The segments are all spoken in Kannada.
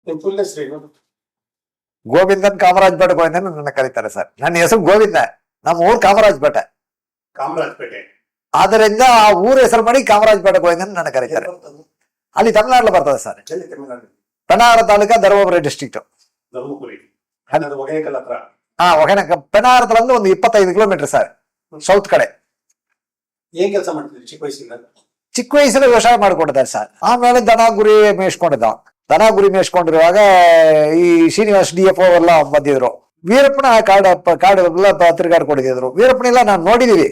ನಿಮ್ ಫುಲ್ ಹೆಸರು ಗೋವಿಂದನ್ ಕಾಮರಾಜ್ ಭಟ್ ಗೋವಿಂದನ್ ನನ್ನ ಕರೀತಾರೆ ಸರ್. ನನ್ನ ಹೆಸರು ಗೋವಿಂದ, ನಮ್ಮ ಊರು ಕಾಮರಾಜ್ ಭಟ್. ಕಾಮರಾಜಪೇಟೆ. ಆದ್ದರಿಂದ ಆ ಊರ ಹೆಸರು ಮಾಡಿ ಕಾಮರಾಜ್ ಭಟ್ ಗೋವಿಂದನ್ ನನ್ನ ಕರೀತಾರೆ. ಅಲ್ಲಿ ತಮಿಳ್ನಾಡಲ್ಲಿ ಬರ್ತದೆ ಸರ್. ಪೆನಾರ ತಾಲೂಕಾ ಧರ್ಮಪುರಿ ಡಿಸ್ಟ್ರಿಕ್ಟ್. ಧರ್ಮಪುರಿ ಹೊಗೇನಕಲ್ ಹತ್ರ. ಪೆನಾರದಲ್ಲಿ ಒಂದು 25 ಕಿಲೋಮೀಟರ್ ಸರ್, ಸೌತ್ ಕಡೆ. ಏನ್ ಕೆಲಸ ಮಾಡ್ತಿದ್ರಿ ಚಿಕ್ಕ ವಯಸ್ಸಿಂದ? ಚಿಕ್ಕ ವಯಸ್ಸಲ್ಲಿ ವ್ಯವಸಾಯ ಮಾಡ್ಕೊಂಡಿದ್ದಾರೆ ಸರ್. ಆಮೇಲೆ ದನ ಗುರಿ ಮೇಯಿಸ್ಕೊಂಡಿದ್ದ. ದನ ಗುರಿ ಮೇಯಿಸ್ಕೊಂಡಿರುವಾಗ ಈ ಶ್ರೀನಿವಾಸ್ DFO ಎಲ್ಲ ಬಂದಿದ್ರು. ವೀರಪ್ಪನ ಕಾಡು ಎಲ್ಲ ತಿರುಗಾಡ್ಕೊಂಡಿದ್ರು. ವೀರಪ್ಪನೆಲ್ಲ ನಾನು ನೋಡಿದೀವಿ.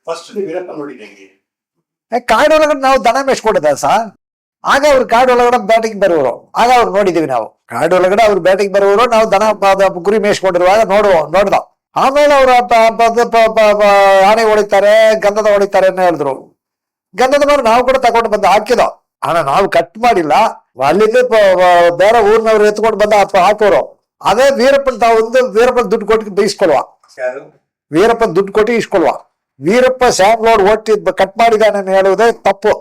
ಫಸ್ಟ್ ವೀರಪ್ಪ ನೋಡಿದ್ದೆ ಕಾಡು ಒಳಗಡೆ ನಾವು ದನ ಮೇಯಿಸ್ಕೊಂಡಿದ್ದ ಸರ್. ಆಗ ಅವ್ರು ಕಾಡು ಒಳಗಡೆ ಬ್ಯಾಟಿಂಗ್ ಬರುವರು. ಆಗ ಅವ್ರು ನೋಡಿದೀವಿ ನಾವು. ಕಾಡು ಒಳಗಡೆ ಅವ್ರು ಬ್ಯಾಟಿಂಗ್ ಬರುವರು, ನಾವು ದನ ಗುರಿ ಮೇಯಿಸ್ಕೊಂಡಿರುವಾಗ ನೋಡ್ದ. ಆಮೇಲೆ ಅವ್ರು ಆನೆ ಹೊಡಿತಾರೆ, ಗಂಧದ ಹೊಡಿತಾರೆ ಅಂತ ಹೇಳಿದ್ರು. ಗಂಧದ ಮರ ನಾವು ಕೂಡ ತಗೊಂಡು ಬಂದು ಹಾಕಿದೋ. ಆನ ನಾವು ಕಟ್ ಮಾಡಿಲ್ಲ, ಅಲ್ಲಿಂದ ಬೇರೆ ಊರಿನವ್ರು ಎತ್ಕೊಂಡು ಬಂದ ಹಾಕೋರು. ಅದೇ ವೀರಪ್ಪನ್ ವೀರಪ್ಪನ್ ದುಡ್ಡು ಕೊಟ್ಟು ಬೈಸ್ಕೊಳ್ವಾ. ವೀರಪ್ಪನ್ ದುಡ್ಡು ಕೊಟ್ಟು ಇಸ್ಕೊಳ್ವಾ. ವೀರಪ್ಪ ಸ್ಯಾಂಡ್ಲೋಡ್ ಒಟ್ಟು ಕಟ್ ಮಾಡಿದಾನೆ ಹೇಳುವುದೇ ತಪ್ಪು.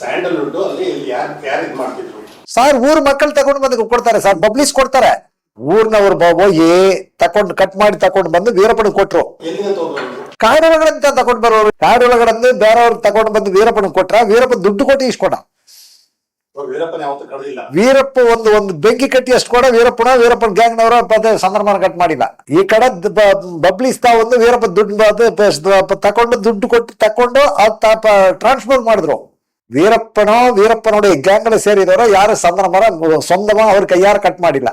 ಸ್ಯಾಂಡಲ್ವುಡ್ ಅಲ್ಲಿ ಯಾರು ಮಾಡ್ತಿದ್ರು ಸರ್? ಊರ್ ಮಕ್ಕಳು ತಗೊಂಡು ಬಂದು ಕೊಡ್ತಾರೆ ಸರ್, ಪಬ್ಲಿಷ್ ಕೊಡ್ತಾರೆ. ಊರ್ನವ್ರು ಹೋಗಿ ಕಟ್ ಮಾಡಿ ತಗೊಂಡು ಬಂದು ವೀರಪ್ಪನ ಕೊಟ್ರು. ಕಾಡೊಳಗಡೆ ತಗೊಂಡ್ ಬರೋರು. ಕಾಡೊಳಗಡೆ ಬೇರೆಯವ್ರು ತಗೊಂಡು ಬಂದು ವೀರಪ್ಪನ ಕೊಟ್ರ. ವೀರಪ್ಪ ದುಡ್ಡು ಕೊಟ್ಟು ಇಸ್ಕೊಡ. ವೀರಪ್ಪ ಒಂದು ಬೆಂಕಿ ಕಟ್ಟಿ ಅಷ್ಟು ಕೂಡ ವೀರಪ್ಪನ ಗ್ಯಾಂಗ್ನವರು ಸಂದರ್ಭ ಕಟ್ ಮಾಡಿಲ್ಲ. ಈ ಕಡೆ ಬಬ್ಲಿಸ್ತಾ ಒಂದು ವೀರಪ್ಪ ದುಡ್ಡು ತಕೊಂಡು ದುಡ್ಡು ಕೊಟ್ಟು ತಕೊಂಡು ಟ್ರಾನ್ಸ್ಫರ್ ಮಾಡಿದ್ರು. ವೀರಪ್ಪ ನೋಡಿ ಗ್ಯಾಂಗ್ ಸೇರಿದವರು ಯಾರು ಸಂದರ್ಭ ಸ್ವಂತಮ ಅವ್ರ ಕೈಯಾರ ಕಟ್ ಮಾಡಿಲ್ಲ.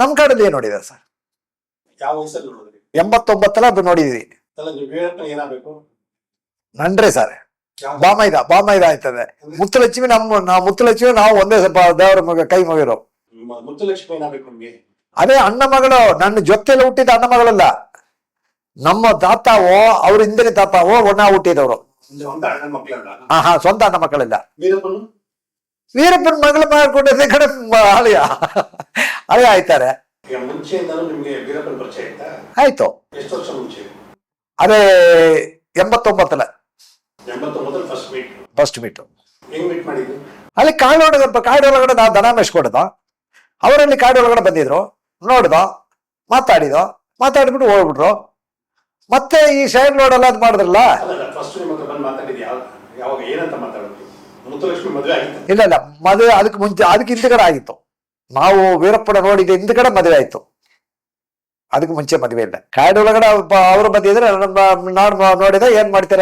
ನಮ್ ಕಡೆಯಲ್ಲಿ ಏನ್ ನೋಡಿದಾರೆ ಸರ್? 89 ನೋಡಿದ್ವಿ. ನನ್ರಿ ಸರ್ ಬಾಮೈದ ಆಯ್ತದೆ. ಮುತ್ತುಲಕ್ಷ್ಮಿ ಮುತ್ತುಲಕ್ಷ್ಮಿ ನಾವು ಒಂದೇ ದೇವರ ಕೈ ಮುಗಿರೋ. ಅದೇ ಅಣ್ಣ ಮಗಳು, ನನ್ನ ಜೊತೆಲಿ ಹುಟ್ಟಿದ ಅಣ್ಣ ಮಗಳಲ್ಲ. ನಮ್ಮ ತಾತಾವೋ ಅವ್ರ ಹಿಂದಿನ ತಾತಾವೋ ಒಣ್ಣ ಹುಟ್ಟಿದವರು. ಸ್ವಂತ ಅಣ್ಣ ಮಕ್ಕಳಿಲ್ಲ. ವೀರಪ್ಪನ ಮಗಳು ಮಾಡ್ಕೊಂಡಿದ್ದ ಕಡೆ ಹಳೆಯ ಆಯ್ತಾರೆ. ಆಯ್ತು. ಅದೇ 89 ಫಸ್ಟ್ ಮೀಟ್. ಅಲ್ಲಿ ಕಾಡೊಳಗಡೆ ನಾವು ದನ ಮೇಯಿಸ್ಕೊಡ್ದ. ಅವರಲ್ಲಿ ಕಾಡೊಳಗಡೆ ಬಂದಿದ್ರು, ನೋಡ್ದ, ಮಾತಾಡ್ಬಿಟ್ಟು ಹೋಗ್ಬಿಟ್ರು. ಮತ್ತೆ ಈ ಸೈಡ್ ರೋಡ್ ಎಲ್ಲ ಅದು ಮಾಡಿದ್ರಲ್ಲ. ಇಲ್ಲ ಮದುವೆ ಅದಕ್ಕೆ ಮುಂಚೆ, ಅದಕ್ಕೆ ಹಿಂದ್ಗಡೆ ಆಗಿತ್ತು. ನಾವು ವೀರಪ್ಪನ ನೋಡಿದ ಹಿಂದ್ಗಡೆ ಮದುವೆ ಆಯ್ತು. ಅದಕ್ಕೆ ಮುಂಚೆ ಮದುವೆ ಇಲ್ಲ. ಕಾಡೊಳಗಡೆ ಅವರು ಬಂದಿದ್ರೆ ನಾನು ನೋಡಿದ. ಏನ್ ಮಾಡ್ತೀರ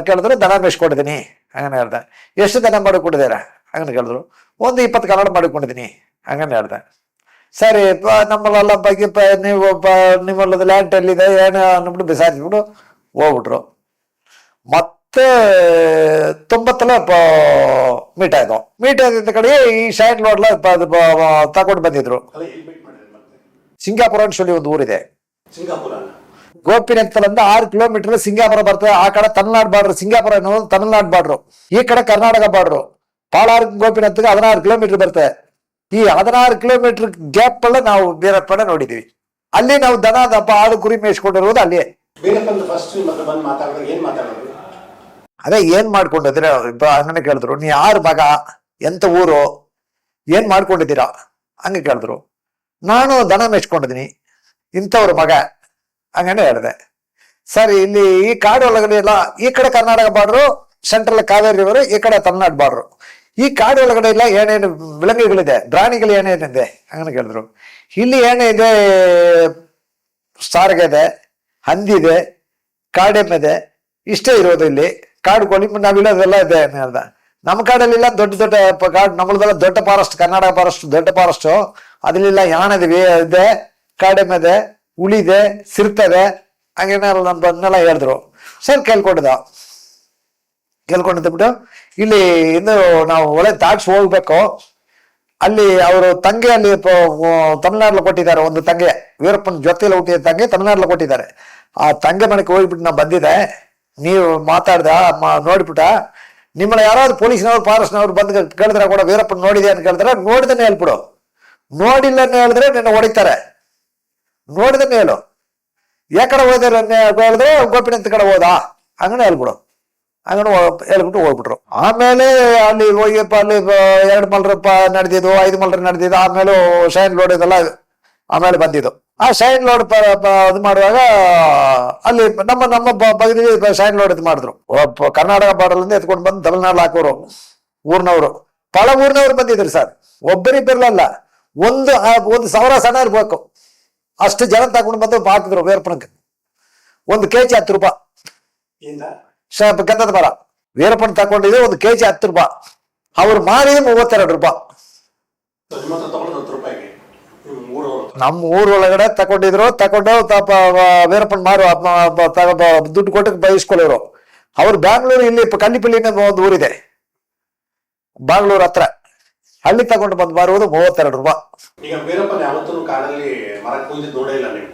ಕೇಳಿದ್ರು. ದನ ಮೇಯಿಸ್ಕೊಂಡಿದ್ದೀನಿ ಹಂಗನೆ ಹೇಳ್ದೆ. ಎಷ್ಟು ದನ ಮಾಡಿಕೊಂಡಿದ್ದೀರ ಹಂಗನೆ ಕೇಳಿದ್ರು. ಒಂದು 20 ಕನ್ನಡ ಮಾಡಿಕೊಂಡಿದ್ದೀನಿ ಹಂಗನೆ ಹೇಳ್ದೆ. ಸರಿ, ನಮ್ಮಲ್ಲೆಲ್ಲ ಬಗ್ಗೆ ನೀವು ನಿಮ್ಮಲ್ಲದ ಲ್ಯಾಂಡ್ ಎಲ್ಲಿದೆ ಏನು ಅಂದ್ಬಿಟ್ಟು ಬಿಸಾರಿಸ್ಬಿಟ್ಟು ಹೋಗ್ಬಿಟ್ರು. ಮತ್ತೆ 90 ಮೀಟ್ ಆಯ್ತು. ಮೀಟ್ ಆದ ಕಡೆ ಈ ಶೈನ್ ನೋಡ್ಲ ತಗೊಂಡು ಬಂದಿದ್ರು. ಸಿಂಗಾಪುರ ಅಂತ சொல்லி ಒಂದು ಊರಿದೆ. ಗೋಪಿನಂತಲಿಂದ 6 ಕಿಲೋಮೀಟರ್ ಸಿಂಗಾಪುರ ಬರ್ತದೆ. ಆ ಕಡೆ ತಮಿಳ್ನಾಡು ಬಾರ್ಡ್ರು. ಸಿಂಗಾಪುರ ಅನ್ನೋದು ತಮಿಳ್ನಾಡು ಬಾರ್ಡ್ರು. ಈ ಕಡೆ ಕರ್ನಾಟಕ ಬಾರ್ಡ್ರು. ಪಾಲಾರ್ ಗೋಪಿನಂತಗೆ 16 ಕಿಲೋಮೀಟರ್ ಬರ್ತದೆ. ಈ 16 ಕಿಲೋಮೀಟರ್ ಗ್ಯಾಪ್ ಅಲ್ಲ ನಾವು ವೀರಪ್ಪನ ನೋಡಿದೀವಿ. ಅಲ್ಲಿ ನಾವು ದನ ಆಡು ಕುರಿ ಮೇಯಿಸ್ಕೊಂಡಿರೋದು ಅಲ್ಲಿಯೇ. ಅದೇ ಏನ್ ಮಾಡ್ಕೊಂಡಿದ್ರೆ ಹಂಗನೆ ಕೇಳಿದ್ರು. ನೀ ಯಾರು ಮಗ, ಎಂತ ಊರು, ಏನ್ ಮಾಡ್ಕೊಂಡಿದ್ದೀರಾ ಹಂಗೆ ಕೇಳಿದ್ರು. ನಾನು ದನ ಮೇಯಿಸ್ಕೊಂಡಿದ್ದೀನಿ, ಇಂಥವ್ರ ಮಗ ಹಂಗನೆ ಹೇಳಿದೆ. ಸರಿ, ಇಲ್ಲಿ ಈ ಕಾಡು ಒಳಗಡೆ ಎಲ್ಲ ಈ ಕಡೆ Karnataka border, central Kaveri river, ಈ ಕಡೆ ತಮಿಳ್ನಾಡು ಬಾರ್ಡ್ರು. ಈ ಕಾಡು ಒಳಗಡೆ ಎಲ್ಲ ಏನೇನು ವಿಲಂಗುಗಳಿದೆ, ಪ್ರಾಣಿಗಳು ಏನೇನಿದೆ ಹಂಗನೆ ಕೇಳಿದ್ರು. ಇಲ್ಲಿ ಏನಿದೆ, ಸಾರಿಗೆ ಇದೆ, ಹಂದಿದೆ, ಕಾಡೆಮ್ಮೆದೆ, ಇಷ್ಟೇ ಇರೋದು ಇಲ್ಲಿ. ಕಾಡು ಕೋಳಿ ನಾವಿಲ್ಲದೆಲ್ಲ ಇದೆ ಅಂತ ಹೇಳ್ದ. ನಮ್ಮ ಕಾಡಲ್ಲಿಲ್ಲ ದೊಡ್ಡ ಕಾಡು. ನಮ್ಮದೆಲ್ಲ ದೊಡ್ಡ ಫಾರೆಸ್ಟ್, ಕರ್ನಾಟಕ ಫಾರೆಸ್ಟ್ ದೊಡ್ಡ ಫಾರೆಸ್ಟ್. ಅದ್ರಲ್ಲಿಲ್ಲ ಯಾಣದಿವೆ ಇದೆ, ಕಾಡೆಮ್ಮೆದೆ, ಉಳಿದೆ, ಸಿರ್ತದೆ ಹಂಗೇನೆಲ್ಲ ನಮ್ಮನ್ನೆಲ್ಲ ಹೇಳಿದ್ರು. ಸರಿ ಕೇಳ್ಕೊಂಡಿದ್ಬಿಟ್ಟು ಇಲ್ಲಿ ಇನ್ನು ನಾವು ಒಳ್ಳೆ ದಾಟ್ಸ್ ಹೋಗ್ಬೇಕು. ಅಲ್ಲಿ ಅವರು ತಂಗೆ ಅಲ್ಲಿ ತಮಿಳ್ನಾಡಲ್ಲಿ ಕೊಟ್ಟಿದ್ದಾರೆ. ಒಂದು ತಂಗೆ, ವೀರಪ್ಪನ ಜೊತೆಲಿ ಹುಟ್ಟಿದ ತಂಗೆ ತಮಿಳ್ನಾಡಲ್ಲಿ ಕೊಟ್ಟಿದ್ದಾರೆ. ಆ ತಂಗೆ ಮನೆಗೆ ಹೋಗ್ಬಿಟ್ಟು ನಾವು ಬಂದಿದೆ. ನೀವು ಮಾತಾಡ್ದ ನೋಡ್ಬಿಟ್ಟ, ನಿಮ್ಮನ್ನ ಯಾರಾದ್ರು ಪೊಲೀಸ್ನವ್ರು ಫಾರೆಸ್ಟ್ನವ್ರು ಬಂದು ಕೇಳಿದ್ರೆ ಕೂಡ ವೀರಪ್ಪನ ನೋಡಿದೆ ಅಂತ ಕೇಳಿದ್ರೆ ನೋಡಿದನ್ನೇ ಹೇಳ್ಬಿಡು. ನೋಡಿಲ್ಲ ಹೇಳಿದ್ರೆ ನಿನ್ನ ಹೊಡಿತಾರೆ. ನೋಡಿದನ್ನೇ ಹೇಳು. ಯಾಕಡೆ ಹೋದ್ರೆ ಹೇಳಿದ್ರೆ ಗೋಪಿನಂತ ಕಡೆ ಹೋದ ಹಂಗನೆ ಹೇಳ್ಬಿಡು. ಹಂಗ ಹೇಳ್ಬಿಟ್ಟು ಹೋಗ್ಬಿಟ್ರು. ಆಮೇಲೆ ಅಲ್ಲಿ ಹೋಗಿಪ್ಪ, ಅಲ್ಲಿ 2 ಮಲ್ರಪ್ಪ ನಡೆದಿದ್ದು, 5 ಮಲ್ರ ನಡೆದಿದ್ದು, ಆಮೇಲೆ ಶೈನ್ ಲೋಡ್ ಇದೆಲ್ಲ ಆಮೇಲೆ ಬಂದಿದ್ದು. ಆ ಶೈನ್ ಲೋಡ್ ಇದು ಮಾಡುವಾಗ ಅಲ್ಲಿ ನಮ್ಮ ಬಗಲಿಗೆ ಶೈನ್ ಲೋಡ್ ಇದು ಮಾಡಿದ್ರು. ಕರ್ನಾಟಕ ಬಾರ್ಡರ್ಲಿಂದ ಎತ್ಕೊಂಡು ಬಂದು ತಮಿಳ್ನಾಡು ಹಾಕೋರು ಊರ್ನವ್ರು, ಪಳ ಊರ್ನವ್ರು ಬಂದಿದ್ರು ಸರ್. ಒಬ್ಬರಿಬ್ಬರಲ್ಲ, ಒಂದು 1000 ಸಣ್ಣ ಇರ್ಬೇಕು, ಅಷ್ಟು ಜನ ತಗೊಂಡು ಬಂದು ಹಾಕಿದ್ರು ವೀರಪ್ಪನಿಗೆ. 1 kg 10 ರೂಪಾಯಿ ಗಂಧದ ಮರ ವೀರಪ್ಪನ ತಗೊಂಡಿದ್ರೆ 1 kg 10 ರೂಪಾಯಿ. ಅವ್ರು ಮಾರಿದ 32 ರೂಪಾಯಿ. ನಮ್ಮ ಊರೊಳಗಡೆ ತಗೊಂಡಿದ್ರು. ತಗೊಂಡು ವೀರಪ್ಪನ್ ಮಾರು ದುಡ್ಡು ಕೊಟ್ಟು ಬಯಸ್ಕೊಳ್ಳೋರು. ಅವ್ರು ಬ್ಯಾಂಗ್ಳೂರು, ಇಲ್ಲಿ ಕಲ್ಲಿಪಲ್ಲಿನ ಒಂದು ಊರಿದೆ ಬ್ಯಾಂಗ್ಳೂರ್ ಹತ್ರ, ಅಲ್ಲಿ ತಗೊಂಡು ಬಂದು ಮಾರುವುದು 32 ರೂಪಾಯಿ. ಈಗ ವೀರಪ್ಪನ ಯಾವತ್ತೂ ಕಾಡಲ್ಲಿ ಮರ ಕೂದಿ ನೋಡೇ ಇಲ್ಲ ನೀವು?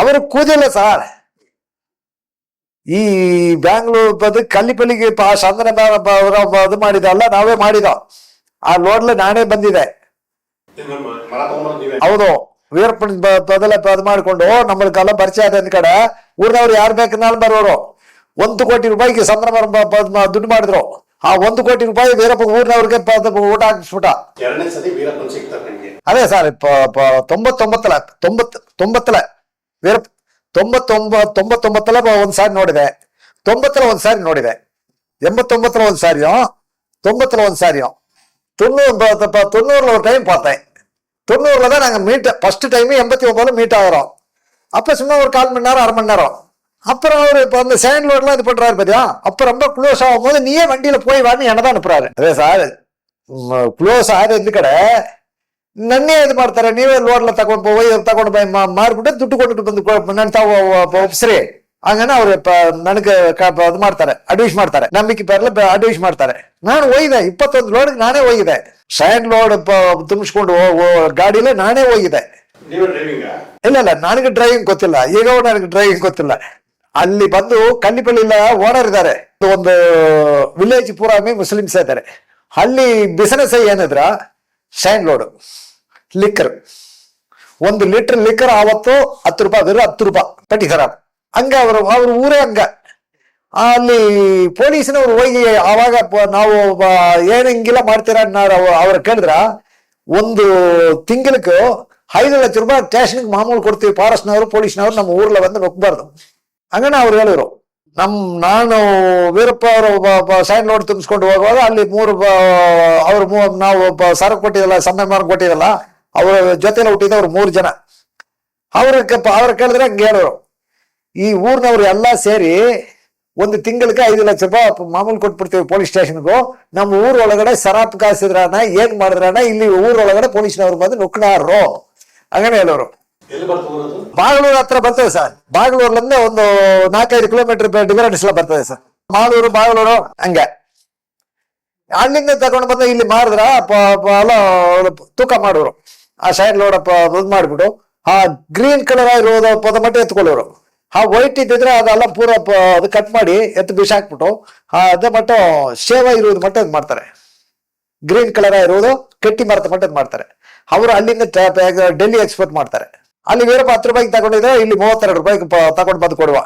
ಅವರು ಕೂದಿಲ್ಲ ಸರ್. ಈ ಬ್ಯಾಂಗ್ಳೂರ್ ಕಲ್ಲಿಪಲ್ಲಿಗೆ ಚಂದನ ಅದು ಮಾಡಿದಲ್ಲ, ನಾವೇ ಮಾಡಿದ. ಆ ಲೋಡ್ಲಿ ನಾನೇ ಬಂದಿದೆ. ಹೌದು, ವೀರಪ್ಪನ ಬದಲ ಅದು ಮಾಡಿಕೊಂಡು ನಮ್ಮಲ್ಲೆಲ್ಲ ಪರಿಚಯ ಆದ ಕಡೆ ಊರಿನವ್ರು ಯಾರು ಬೇಕನ್ನಾலும் ಬರೋರು. 1 ಕೋಟಿ ರೂಪಾಯಿಗೆ ಚಂದ್ರಮ ದುಡ್ಡು ಮಾಡಿದ್ರು. ಆ 1 ಕೋಟಿ ರೂಪಾಯಿ ವೀರಪ್ಪ ಊರಿನವ್ರಿಗೆ ಊಟ ಹಾಕಿಸ್ಬಿಟ್ಟ. ಅದೇ ಸರ್, 99 ವೀರಪ್ಪ 99 ಒಂದ್ ಸಾರಿ ನೋಡಿದೆ, 90 ಒಂದ್ ಸಾರಿ ನೋಡಿದೆ, 89 ಒಂದ್ ಸಾರಿಯೋ, 90 ಒಂದ್ ಸಾರಿಯೋ, 90 ஒரு டைம் பார்த்தேன். 90 தான் நாங்க மீட் ஃபர்ஸ்ட் டைம் 89 மீட் ஆகிறோம். அப்ப சும்மா ஒரு 1/4 மணி நேரம் 1/2 மணி நேரம். அப்புறம் அவரு இப்ப அந்த சேண்ட் லோட்லாம் இது பண்றாரு பாத்தியா, அப்ப ரொம்ப க்ளோஸ் ஆகும் போது நீயே வண்டியில போய் வான்னு என்னதான் ಅನುப்புறாரு. ಅದೇ ಸಾರ್, ಕ್ಲೋಸ್ ಆದ ಕಡೆ ನನ್ನೇ ಇದು ಮಾಡ್ತಾರೆ. ನೀವೇ ಲೋಡ್ಲ ತಗೊಂಡು போய் ಮಾರ್ಬಿಟ್ಟು ದುಡ್ಡು ಕೊಟ್ಟು ಬಂದು ನನ್ ತಾವು ಒಪ್ಸ್ರಿ ಹಂಗನ ಅವ್ರು ನನಗೆ ಇದು ಮಾಡ್ತಾರೆ, ಅಡ್ವೈಸ್ ಮಾಡ್ತಾರೆ. ನಂಬಿಕೆ ಬರಲ್ಲ, ಅಡ್ವೈಸ್ ಮಾಡ್ತಾರೆ. ನಾನು ಹೋಗಿದೆ 21 ಲೋಡ್ಗೆ ನಾನೇ ಹೋಗಿದೆ. ಶೈನ್ ಲೋಡ್ ತುಂಬಿಸ್ಕೊಂಡು ಗಾಡಿಲೇ ನಾನೇ ಹೋಗಿದೆ. ಇಲ್ಲ, ನನಗೆ ಡ್ರೈವಿಂಗ್ ಗೊತ್ತಿಲ್ಲ. ಈಗ ನನಗೆ ಡ್ರೈವಿಂಗ್ ಗೊತ್ತಿಲ್ಲ. ಅಲ್ಲಿ ಬಂದು ಕಲ್ಲಿಪಲ್ಲಿಲ್ಲ ಓನರ್ ಇದ್ದಾರೆ. ಒಂದು ವಿಲೇಜ್ ಪೂರಾಮಿ ಮುಸ್ಲಿಮ್ಸ್ ಇದ್ದಾರೆ. ಅಲ್ಲಿ ಬಿಸಿನೆಸ್ ಏನಿದ್ರ shine load liquor, 1 litre liquor ಆವತ್ತು 10 ರೂಪಾಯಿ, 10 ರೂಪಾಯಿ ಪಟ್ಟಿ ಖರಾಬ್. ಹಂಗ ಅವ್ರ ಊರೇ ಹಂಗ. ಅಲ್ಲಿ ಪೊಲೀಸ್ನವ್ರು ಹೋಗಿ ಆವಾಗ ನಾವು ಏನ್ ಹಿಂಗಿಲ್ಲ ಮಾಡ್ತೀರ ಅವ್ರ ಕೇಳಿದ್ರ, 1 ತಿಂಗಳಿಗೆ 5 ಲಕ್ಷ ರೂಪಾಯಿ ಸ್ಟೇಷನ್ಗೆ ಮಾಮೂಲು ಕೊಡ್ತೀವಿ ಫಾರೆಸ್ಟ್ನವರು ಪೊಲೀಸ್ನವ್ರು, ನಮ್ಮ ಊರ್ಲ ಬಂದು ನುಗ್ಬಾರ್ದು ಹಂಗನ ಅವ್ರು ಹೇಳಿದ್ರು. ನಾನು ವೀರಪ್ಪ ಅವರು ಸೈನ್ ಲೋಡ್ ತುಂಬಿಸ್ಕೊಂಡು ಹೋಗುವಾಗ ಅಲ್ಲಿ ನಾವು ಸರಕು ಕೊಟ್ಟಿದಲ್ಲ, ಸಮ್ಮಾನ ಕೊಟ್ಟಿದಲ್ಲ, ಅವ್ರ ಜೊತೆಲ್ಲ ಹುಟ್ಟಿದ ಅವ್ರು 3 ಜನ. ಅವ್ರ ಕೇಳಿದ್ರೆ ಹಂಗೆ ಹೇಳೋರು, ಈ ಊರ್ನವ್ರು ಎಲ್ಲಾ ಸೇರಿ 1 ತಿಂಗಳಿಗೆ 5 ಲಕ್ಷ ರೂಪಾಯಿ ಮಾಮೂಲು ಕೊಟ್ಬಿಡ್ತೀವಿ ಪೊಲೀಸ್ ಸ್ಟೇಷನ್ಗೂ. ನಮ್ಮ ಊರೊಳಗಡೆ ಸರಾಪ್ ಕಾಸಿದ್ರಾನ ಏನ್ ಮಾಡಿದ್ರಾನ ಇಲ್ಲಿ ಊರೊಳಗಡೆ ಪೊಲೀಸ್ನವ್ರು ಬಂದು ನುಕ್ಕಣಾರರು ಹಂಗನೇ ಹೇಳೋರು. ಬಾಗ್ಲೂರ್ ಹತ್ರ ಬರ್ತದೆ ಸರ್. ಬಾಗ್ಲೂರ್ಲಿಂದ ಒಂದು 4-5 ಕಿಲೋಮೀಟರ್ ಡಿಫರೆನ್ಸ್ ಎಲ್ಲ ಬರ್ತದೆ ಸರ್. ಬಾಗ್ಲೂರು ಹಂಗೆ. ಅಲ್ಲಿಂದ ತಗೊಂಡು ಬಂದ ಇಲ್ಲಿ ಮಾರಿದ್ರ ತೂಕ ಮಾಡೋರು. ಆ ಶೈನ್ ಲೋಡ್ ಇದು ಮಾಡ್ಬಿಟ್ಟು ಆ ಗ್ರೀನ್ ಕಲರ್ ಆಗಿರೋದು ಮಟ್ಟ ಎತ್ಕೊಳ್ಳೋರು. ಆ ವೈಟ್ ಇದ್ದಿದ್ರೆ ಅದೆಲ್ಲ ಪೂರ ಅದು ಕಟ್ ಮಾಡಿ ಎತ್ತು ಬಿಸಾಕ್ಬಿಟ್ಟು ಅದೇ ಮಟ್ಟ ಶೇವ ಇರೋದು ಮಟ್ಟ ಇದು ಮಾಡ್ತಾರೆ. ಗ್ರೀನ್ ಕಲರ್ ಆಗಿರೋದು ಕೆಟ್ಟಿ ಮರದ ಮಟ್ಟ ಇದು ಮಾಡ್ತಾರೆ. ಅವರು ಅಲ್ಲಿಂದ ಡೆಲ್ಲಿ ಎಕ್ಸ್ಪೋರ್ಟ್ ಮಾಡ್ತಾರೆ. ಅಲ್ಲಿ ವೀರಪ್ಪ 10 ರೂಪಾಯಿಗೆ ತಗೊಂಡಿದ್ರೆ ಇಲ್ಲಿ 32 ರೂಪಾಯಿಗೆ ತಗೊಂಡು ಬಂದು ಕೊಡುವ.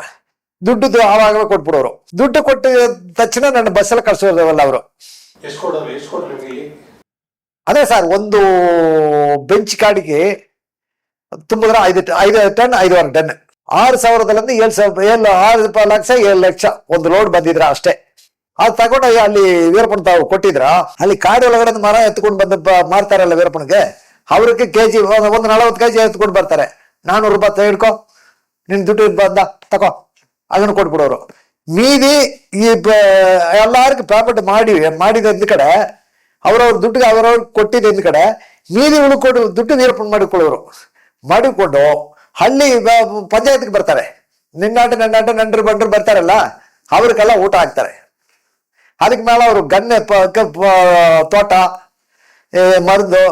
ದುಡ್ಡು ಆವಾಗಲೇ ಕೊಟ್ಬಿಡೋರು. ದುಡ್ಡು ಕೊಟ್ಟ ತಕ್ಷಣ ನನ್ನ ಬಸ್ಸಲ್ಲಿ ಕಳ್ಸೋದವಲ್ಲ ಅವರು. ಅದೇ ಸರ್, ಒಂದು ಬೆಂಚ್ ಕಾಡಿಗೆ ತುಂಬಿದ್ರೆ 5 ಟನ್ 5.5 ಟನ್ 6,000ದಿಂದ 6 ಲಕ್ಷ 7 ಲಕ್ಷ ಒಂದು ಲೋಡ್ ಬಂದಿದ್ರ ಅಷ್ಟೇ. ಅದು ತಗೊಂಡ ಅಲ್ಲಿ ವೀರಪ್ಪನ ತಾವು ಕೊಟ್ಟಿದ್ರ. ಅಲ್ಲಿ ಕಾಡು ಒಳಗಡೆ ಮರ ಎತ್ಕೊಂಡು ಬಂದು ಮಾರ್ತಾರಲ್ಲ ವೀರಪ್ಪನಿಗೆ, ಅವ್ರಿಗೆ ಕೆಜಿ 40 ಕೆಜಿ ಎತ್ಕೊಂಡು ಬರ್ತಾರೆ. 400 ರೂಪಾಯಿ ತೆಗೆಡ್ಕೊ, ನಿನ್ ದುಡ್ಡು ಬಂದ ತಗೋ, ಅದನ್ನು ಕೊಟ್ಬಿಡೋರು. ಮೀದಿ ಈ ಎಲ್ಲಾರ್ಗು ಪೇಮೆಂಟ್ ಮಾಡಿದ ಕಡೆ ಅವ್ರವ್ರ ದುಡ್ಡಿಗೆ ಅವ್ರವ್ರು ಕೊಟ್ಟಿದ್ದ ಕಡೆ ಮೀದಿ ಉಳ್ಕೊಂಡು ದುಡ್ಡು ವೀರಪ್ಪನ ಮಾಡಿಕೊಂಡು ಹಳ್ಳಿ ಪಂಚಾಯತ್ಗೆ ಬರ್ತಾರೆ. ನಿನ್ನಾಟ ನಂಡ್ರು ಬಂಡ್ರು ಬರ್ತಾರಲ್ಲ, ಅವ್ರಿಗೆಲ್ಲ ಊಟ ಹಾಕ್ತಾರೆ. ಅದಕ್ಕೆ ಮೇಲೆ ಅವರು ಗನ್ನೆ ತೋಟ ಮருந்து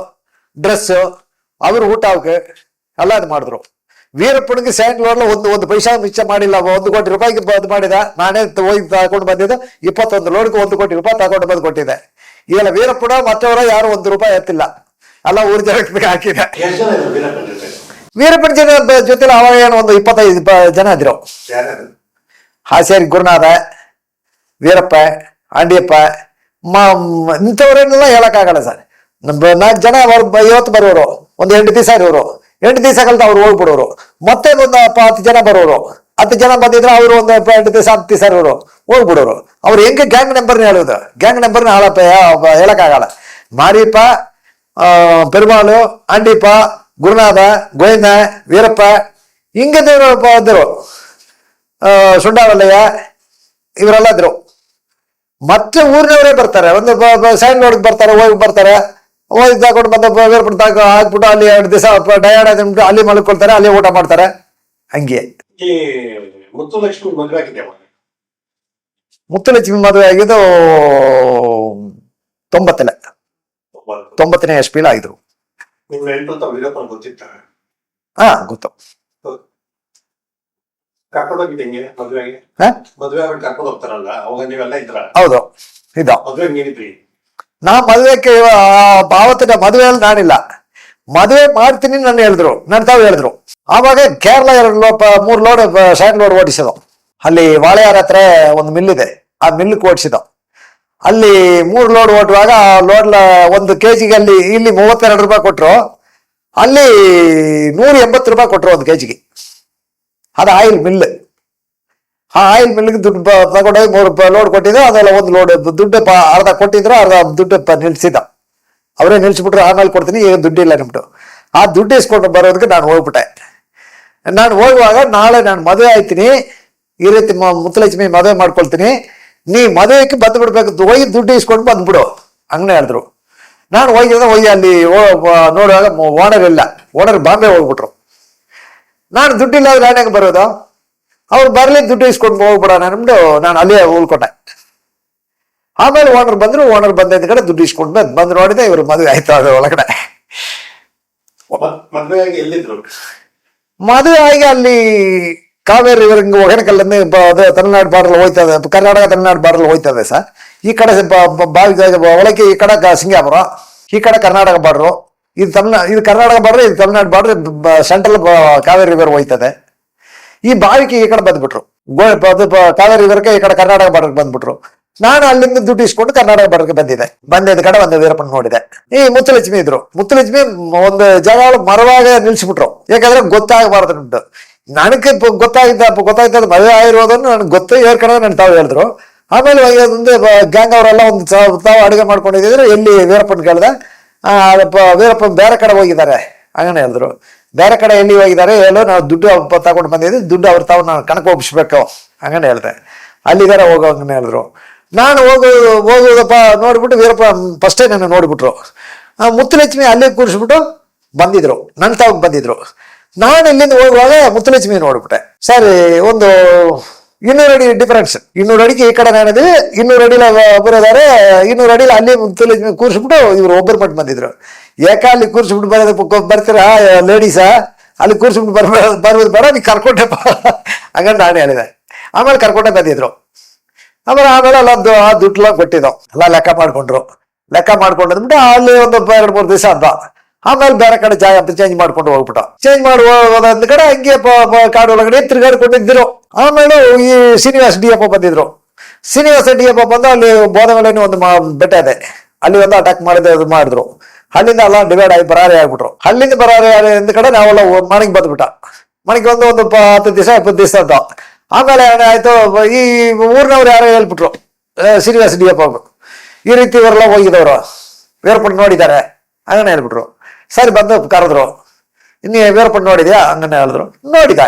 ಡ್ರೆಸ್ ಅವ್ರು ಊಟ ಅವಕ್ಕೆ ಎಲ್ಲ ಇದು ಮಾಡಿದ್ರು. ವೀರಪ್ಪನಿಗೆ ಸ್ಯಾಂಡ್ ಲೋಡ್ಲ ಒಂದು ಪೈಸಾ ಮಿಚ್ಚ ಮಾಡಿಲ್ಲ. 1 ಕೋಟಿ ರೂಪಾಯಿಗೆ ಇದು ಮಾಡಿದ. ನಾನೇ ಹೋಗಿ ತಗೊಂಡು ಬಂದಿದ್ದೆ. 21 ಲೋಡ್ಗೆ 1 ಕೋಟಿ ರೂಪಾಯಿ ತಗೊಂಡು ಬಂದು ಕೊಟ್ಟಿದ್ದೆ. ಈಗೆಲ್ಲ ವೀರಪ್ಪನ ಮತ್ತವರ ಯಾರು 1 ರೂಪಾಯಿ ಎತ್ತಿಲ್ಲ, ಎಲ್ಲ ಊರ್ ಜನಕ್ಕೆ ಹಾಕಿದೆ. ವೀರಪ್ಪನ ಜೊತೆಲಿ ಅವಾಗ ಏನು ಒಂದು 25 ಜನ ಇದ್ರು. ಹಾಸೇರಿ ಗುರುನಾಥ, ವೀರಪ್ಪ, ಆಂಡಿಯಪ್ಪ, ಇಂಥವ್ರನ್ನೆಲ್ಲ ಹೇಳಕ್ಕಾಗಲ್ಲ ಸರ್. 4 ಜನ ಇವತ್ತು ಬರೋರು, ಒಂದು 8 ದಿವಸ ಇರೋರು, 8 ದಿವಸ ಕಲ್ತು ಅವ್ರು ಹೋಗ್ಬಿಡೋರು. ಮತ್ತೆ ಒಂದು 10 ಜನ ಬರೋರು, 10 ಜನ ಬಂದಿದ್ರೆ ಅವರು ಒಂದು 8 ದಿವಸ 10 ದಿವಸ ಇರೋರು, ಹೋಗ್ಬಿಡೋರು. ಅವ್ರು ಹೆಂಗೆ ಗ್ಯಾಂಗ್ ನಂಬರ್ನ ಹೇಳೋದು? ಗ್ಯಾಂಗ್ ನಂಬರ್ನ ಹೇಳಕ್ಕಾಗಲ್ಲ. ಮಾರಿಯಪ್ಪ, ಪೆರುಮಾಳು, ಆಂಡಿಪ್ಪ, ಗುರುನಾಥ, ಗೋವಿಂದ, ವೀರಪ್ಪ, ಹಿಂಗಿದ್ರು ಇದ್ರು. ಸುಂಡಾವಲ್ಲಯ್ಯ, ಇವರೆಲ್ಲ ಇದ್ರು. ಮತ್ತೆ ಊರಿನವರೇ ಬರ್ತಾರೆ, ಒಂದು ಸೈನ್ ನೋಡಕ್ ಬರ್ತಾರೆ, ಹೋಗಿ ಬರ್ತಾರೆ, ಹೋಗಿ ತಗೊಂಡು ಬಂದ ವೀರಪ್ಪನ ಹಾಕ್ಬಿಟ್ಟು ಅಲ್ಲಿ 2 ದಿವಸ ಡಯಾಡ್ ಆದ್ಬಿಟ್ಟು ಅಲ್ಲಿ ಮಲ್ಕೊಳ್ತಾರೆ, ಅಲ್ಲಿ ಊಟ ಮಾಡ್ತಾರೆ. ಹಂಗೆ ಈ ಮುತ್ತುಲಕ್ಷ್ಮಿ ಮದುವೆ ಆಗಿದೆ. ಮುತ್ತುಲಕ್ಷ್ಮಿ ಮದುವೆ ಆಗಿದ್ದು 90ನೇ ಇಸ್ವಿಲಿ ಆಗಿದ್ರು. ನಿಮ್ ನೆಂಟರು ವೀರಪ್ಪನ್ ಗೊತ್ತಿತ್ತ? ಹಾ, ಗೊತ್ತು. ಕರ್ಕೊಂಡೋಗಿದ್ದೆ ಹೆಂಗೆ ಮದುವೆಗೆ? ಮದುವೆ ಅವ್ರು ಕರ್ಕೊಂಡು ಹೋಗ್ತಾರಲ್ಲ, ಅವಾಗ ನೀವೆಲ್ಲ ಇದ್ರ? ಹೌದು, ಇದು ಮದುವೆ ನೀವಿದ್ರಿ? ನಾ ಮದುವೆಗೆ ಆವತ್ತಿನ ಮದುವೆಯಲ್ಲಿ ನಾನಿಲ್ಲ. ಮದುವೆ ಮಾಡ್ತೀನಿ ನನ್ನ ಹೇಳಿದ್ರು, ನನ್ನ ತಾವು ಹೇಳಿದ್ರು. ಆವಾಗ ಕೇರಳ 3 ಲೋಡ್ ಸೈಡ್ ಲೋಡ್ ಓಡಿಸಿದ. ಅಲ್ಲಿ ವಾಳೆಯಾರ ಹತ್ರ ಒಂದು ಮಿಲ್ ಇದೆ, ಆ ಮಿಲ್ಕ್ ಓಡಿಸಿದ. ಅಲ್ಲಿ 3 ಲೋಡ್ ಓಡುವಾಗ ಲೋಡ್ 1 kg ಅಲ್ಲಿ ಇಲ್ಲಿ 32 ರೂಪಾಯಿ ಕೊಟ್ರು, ಅಲ್ಲಿ 180 ರೂಪಾಯಿ ಕೊಟ್ರು 1 kg. ಅದು ಆಯಿಲ್ ಮಿಲ್. ಆ ಆಯಿಲ್ ಮಿಲ್ಗೆ ದುಡ್ಡು ತಗೊಂಡೋಗಿ 3 ಲೋಡ್ ಕೊಟ್ಟಿದ್ರು. ಅದೆಲ್ಲ 1 ಲೋಡ್ ದುಡ್ಡು ಅರ್ಧ ಕೊಟ್ಟಿದ್ರು, ಅರ್ಧ ದುಡ್ಡು ನಿಲ್ಸಿದ. ಅವರೇ ನಿಲ್ಸ್ಬಿಟ್ರು, ಆಮೇಲೆ ಕೊಡ್ತೀನಿ, ಈಗ ದುಡ್ಡಿಲ್ಲ ನಿಮ್ದು. ಆ ದುಡ್ಡು ಇಸ್ಕೊಂಡು ಬರೋದಕ್ಕೆ ನಾನು ಹೋಗ್ಬಿಟ್ಟೆ. ನಾನು ಹೋಗುವಾಗ, ನಾಳೆ ನಾನು ಮದುವೆ ಆಯ್ತೀನಿ, ಈ ರೀತಿ ಮುತ್ತುಲಕ್ಷ್ಮಿ ಮದುವೆ ಮಾಡ್ಕೊಳ್ತೀನಿ, ನೀ ಮದುವೆಗೆ ಬಂದು ಬಿಡ್ಬೇಕು, ಹೋಗಿ ದುಡ್ಡು ಇಸ್ಕೊಂಡು ಬಂದ್ಬಿಡು ಹಂಗನೆ ಹೇಳಿದ್ರು. ನಾನು ಹೋಗಿ ಅಲ್ಲಿ ನೋಡುವಾಗ ಓನರ್ ಇಲ್ಲ, ಓನರ್ ಬಾಂಬೆ ಹೋಗ್ಬಿಟ್ರು. ನಾನು ದುಡ್ಡಿಲ್ಲ ಅಂದ್ರೆ ನಾನೇ ಬರೋದು, ಅವ್ರು ಬರ್ಲಿ ದುಡ್ಡು ಇಸ್ಕೊಂಡು ಹೋಗ್ಬಿಡೋಣ ಅಂದ್ಬಿಟ್ಟು ನಾನು ಅಲ್ಲೇ ಉಳ್ಕೊಂಡೆ. ಆಮೇಲೆ ಓನರ್ ಬಂದ್ರು, ಓನರ್ ಬಂದಿದ್ದ ಕಡೆ ದುಡ್ಡು ಇಸ್ಕೊಂಡು ಬಂದು ನೋಡಿದೆ, ಇವ್ರು ಮದುವೆ ಆಯ್ತು. ಅದ್ರ ಒಳಗಡೆ ಮದುವೆ ಆಗಿ ಎಲ್ಲಿದ್ರು? ಮದುವೆ ಆಗಿ ಅಲ್ಲಿ ಕಾವೇರಿ ರಿವರ್ ಒಗೇನಕಲ್ಲಲ್ಲಿ ತಮಿಳ್ನಾಡು ಬಾರ್ಡರ್ ಹೋಯ್ತದೆ, ಕರ್ನಾಟಕ ತಮಿಳ್ನಾಡು ಬಾರ್ಡರ್ ಹೋಯ್ತದೆ ಸರ್. ಈ ಕಡೆ ಒಳಗೆ ಈ ಕಡೆ ಸಿಂಗಾಪುರ, ಈ ಕಡೆ ಕರ್ನಾಟಕ ಬಾರ್ಡ್ರು. ಇದು ಕರ್ನಾಟಕ ಬಾರ್ಡ್ರ್, ಇದು Tamil Nadu border, central Kaveri river ಹೋಯ್ತದೆ. ಈ ಬಾವಿಗೆ ಈ ಕಡೆ ಬಂದ್ಬಿಟ್ರು, ಕಾವೇರಿ ರಿವರ್ಗೆ ಈ ಕಡೆ ಕರ್ನಾಟಕ ಬಾರ್ಡರ್ಗೆ ಬಂದ್ಬಿಟ್ರು. ನಾನು ಅಲ್ಲಿಂದ ದುಡ್ಡು ಇಸ್ಕೊಂಡು ಕರ್ನಾಟಕ ಬಾರ್ಡರ್ಗೆ ಬಂದಿದ್ದ ಕಡೆ ಒಂದು ವೀರಪ್ಪನ ನೋಡಿದೆ. ಈ ಮುತ್ತುಲಕ್ಷ್ಮಿ ಇದ್ರು. ಮುತ್ತುಲಕ್ಷ್ಮಿ ಒಂದು ಜಾಗ ಮರವಾಗ ನಿಲ್ಸ್ಬಿಟ್ರು, ಯಾಕಂದ್ರೆ ಗೊತ್ತಾಗಬಾರ್ದು ದುಡ್ಡು. ನನಗೆ ಗೊತ್ತಾಯ್ತದ ಮದುವೆ ಆಗಿರೋದನ್ನು ನನಗೆ ಗೊತ್ತು, ಇವ್ರ ಕಡೆ ನನ್ನ ತಾವು ಹೇಳಿದ್ರು. ಆಮೇಲೆ ಒಂದು ಗ್ಯಾಂಗ್ ಅವರೆಲ್ಲ ಒಂದು ತಾವು ಅಡುಗೆ ಮಾಡ್ಕೊಂಡಿದ್ರು. ಎಲ್ಲಿ ವೀರಪ್ಪನ ಕೇಳಿದೆ, ವೀರಪ್ಪನ್ ಬೇರೆ ಕಡೆ ಹೋಗಿದ್ದಾರೆ ಹಂಗನೆ ಹೇಳಿದ್ರು. ಬೇರೆ ಕಡೆ ಎಲ್ಲಿ ಹೋಗಿದ್ದಾರೆ ಹೇಳೋ, ನಾವು ದುಡ್ಡು ತಗೊಂಡು ಬಂದಿದ್ವಿ, ದುಡ್ಡು ಅವ್ರು ತಾವು ನಾನು ಕಣಕ್ಕೆ ಒಪ್ಪಿಸ್ಬೇಕು ಹಂಗನೆ ಹೇಳ್ದೆ. ಅಲ್ಲಿದ್ದಾರೆ ಹೋಗೋ ಹಂಗನೆ ಹೇಳಿದ್ರು. ನಾನು ಹೋಗೋದಪ್ಪ ನೋಡ್ಬಿಟ್ಟು ವೀರಪ್ಪ ಫಸ್ಟೇ ನನ್ನ ನೋಡ್ಬಿಟ್ರು. ಮುತ್ತುಲಕ್ಷ್ಮಿ ಅಲ್ಲಿ ಕೂರಿಸ್ಬಿಟ್ಟು ಬಂದಿದ್ರು, ನನ್ನ ತಾವು ಬಂದಿದ್ರು. ನಾನು ಇಲ್ಲಿಂದ ಹೋಗುವಾಗ ಮುತ್ತುಲಕ್ಷ್ಮಿ ನೋಡ್ಬಿಟ್ಟೆ. ಸರಿ, ಒಂದು 200 ಅಡಿ ಡಿಫರೆನ್ಸ್. 200 ಅಡಿಗೆ ಈ ಕಡೆ ನಾನಿದ್ವಿ, 200 ಅಡಿಲ ಬರೋದಾರೆ, 200 ಅಡಿಲ ಅಲ್ಲಿ ಮುತ್ತುಲಕ್ಷ್ಮಿ ಕೂರಿಸ್ಬಿಟ್ಟು ಇವ್ರು ಒಬ್ಬರು ಮಟ್ಟು ಬಂದಿದ್ರು. ಯಾಕೆ ಅಲ್ಲಿ ಕೂರಿಸ್ಬಿಟ್ಟು ಬರ್ತೀರಾ ಲೇಡೀಸ, ಅಲ್ಲಿ ಕೂರಿಸ್ಬಿಟ್ಟು ಬರ್ಬೋದು ಬೇಡ, ನೀ ಕರ್ಕೊಂಡೆಪ್ಪ ಹಂಗಂತ ನಾನು ಹೇಳಿದೆ. ಆಮೇಲೆ ಕರ್ಕೊಂಡೆ ಬಂದಿದ್ರು. ಆಮೇಲೆ ಎಲ್ಲ ಆ ದುಡ್ಡೆಲ್ಲ ಕೊಟ್ಟಿದ್ದು ಎಲ್ಲ ಲೆಕ್ಕ ಮಾಡ್ಕೊಂಡ್ರು. ಲೆಕ್ಕ ಮಾಡ್ಕೊಂಡ್ಬಿಟ್ಟು ಅಲ್ಲಿ ಒಂದು 2-3 ದಿವಸ ಅಂತ. ಆಮೇಲೆ ಬೇರೆ ಕಡೆ ಚೇಂಜ್ ಮಾಡ್ಕೊಂಡು ಹೋಗ್ಬಿಟ್ಟು, ಚೇಂಜ್ ಮಾಡಿ ಹೋಗೋದಂದ ಕಡೆ ಹಂಗೆ ಕಾಡು ಒಳಗಡೆ ತಿರುಗಾಡ್ಕೊಂಡಿದ್ರು. ಆಮೇಲೆ ಈ ಶ್ರೀನಿವಾಸ ಡಿ ಎಪ್ಪ ಬಂದಿದ್ರು. ಶ್ರೀನಿವಾಸ ಡಿ ಎಪ್ಪ ಬಂದು ಅಲ್ಲಿ ಬೋಧಮಲೆಯನ್ನು ಒಂದು ಬೆಟ್ಟ ಇದೆ, ಅಲ್ಲಿ ಒಂದು ಅಟ್ಯಾಕ್ ಮಾಡಿದ್ರು. ಅಲ್ಲಿಂದ ಎಲ್ಲ ಡಿವೈಡ್ ಆಗಿ ಬರಾರಿ ಆಗ್ಬಿಟ್ರು. ಅಲ್ಲಿಂದ ಬರಾರಿ ಅಂದ ಕಡೆ ನಾವೆಲ್ಲ ಮನೆಗೆ ಬಂದ್ಬಿಟ್ಟ. ಮನೆಗೆ ಒಂದು 10 ದಿವಸ 20 ದಿವಸ ಅಂತ. ಆಮೇಲೆ ಏನಾಯ್ತು, ಈ ಊರಿನವ್ರು ಯಾರೋ ಹೇಳ್ಬಿಟ್ರು, ಶ್ರೀನಿವಾಸ ಡಿ ಎಪ್ಪ ಈ ರೀತಿ ಇವರೆಲ್ಲ ಹೋಗಿದವರು ವೀರಪ್ಪನ್ ನೋಡಿದ್ದಾರೆ ಹಂಗನೆ ಹೇಳ್ಬಿಟ್ರು. ಸರಿ, ಬಂದು ಕರೆದ್ರು. ಇನ್ನು ವೀರಪ್ಪನ್ ನೋಡಿದ್ಯಾ ಹಂಗನೆ ಹೇಳಿದ್ರು. ನೋಡಿದೆ.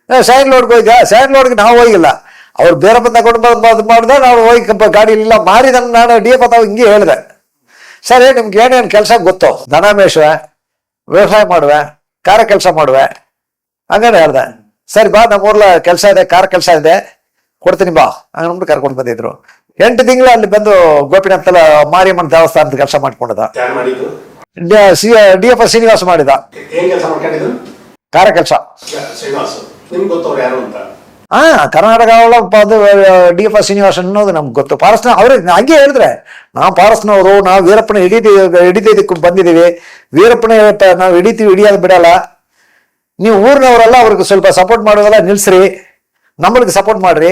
ಸೈಡ್ ಲೋಡ್ಗೆ ಹೋಯ್ತಾ? ಸೈಡ್ ಲೋಡ್ಗೆ ನಾವು ಹೋಗಿಲ್ಲ, ಅವ್ರು ಬೇರೆ ಬಂದು ತಗೊಂಡು ಮಾಡಿದೆ. ನಾವು ಹೋಗಿ ಗಾಡಿ ಇಲ್ಲ ಮಾರಿದ. ನಾನು ಡಿ ಎಪ್ಪ ತಾವು ಹಿಂಗೆ ಹೇಳಿದೆ, ಸರಿ ನಿಮ್ಗೆ ಏನೇನು ಕೆಲಸ ಗೊತ್ತು, ದನ ಮೇಯಿಸುವೆ, ವ್ಯವಸಾಯ ಮಾಡುವೆ, ಕಾರ ಕೆಲಸ ಮಾಡುವೆ ಹಂಗನೆ ಹೇಳ್ದೆ. ಸರಿ ಬಾ, ನಮ್ಮೂರ್ಲ ಕೆಲಸ ಇದೆ, ಕಾರ ಕೆಲಸ ಇದೆ, ಕೊಡ್ತೀನಿ ಬಾ ಹಂಗನ್ಬಿಟ್ಟು ಕರ್ಕೊಂಡು ಬಂದಿದ್ರು. 8 ತಿಂಗಳು ಅಲ್ಲಿ ಬಂದು ಗೋಪಿನಾಥ್ ಮಾರಿಯಮ್ಮನ ದೇವಸ್ಥಾನದ ಕೆಲಸ ಮಾಡ್ಕೊಂಡದ. ಡಿ ಎಫ್ ಶ್ರೀನಿವಾಸ ಮಾಡಿದ ಕಾರ ಕೆಲಸ. ಕರ್ನಾಟಕ ಡಿ ಎಫ್ ಶ್ರೀನಿವಾಸ ಅನ್ನೋದು ನಮ್ಗೆ ಗೊತ್ತು. ಪಾರಸ್ನ ಅವ್ರಿಗೆ ಹಂಗೆ ಹೇಳಿದ್ರೆ, ನಾವು ಪಾರಸ್ನವರು, ನಾವು ವೀರಪ್ಪನ ಹಿಡಿದಕ್ಕೆ ಬಂದಿದ್ದೀವಿ, ವೀರಪ್ಪನ ನಾವು ಹಿಡಿಯೋದು ಬಿಡಲ್ಲ, ನೀವು ಊರಿನವರೆಲ್ಲ ಅವ್ರಿಗೆ ಸ್ವಲ್ಪ ಸಪೋರ್ಟ್ ಮಾಡೋದೆಲ್ಲ ನಿಲ್ಸ್ರಿ, ನಮ್ಮಳಿಗೆ ಸಪೋರ್ಟ್ ಮಾಡ್ರಿ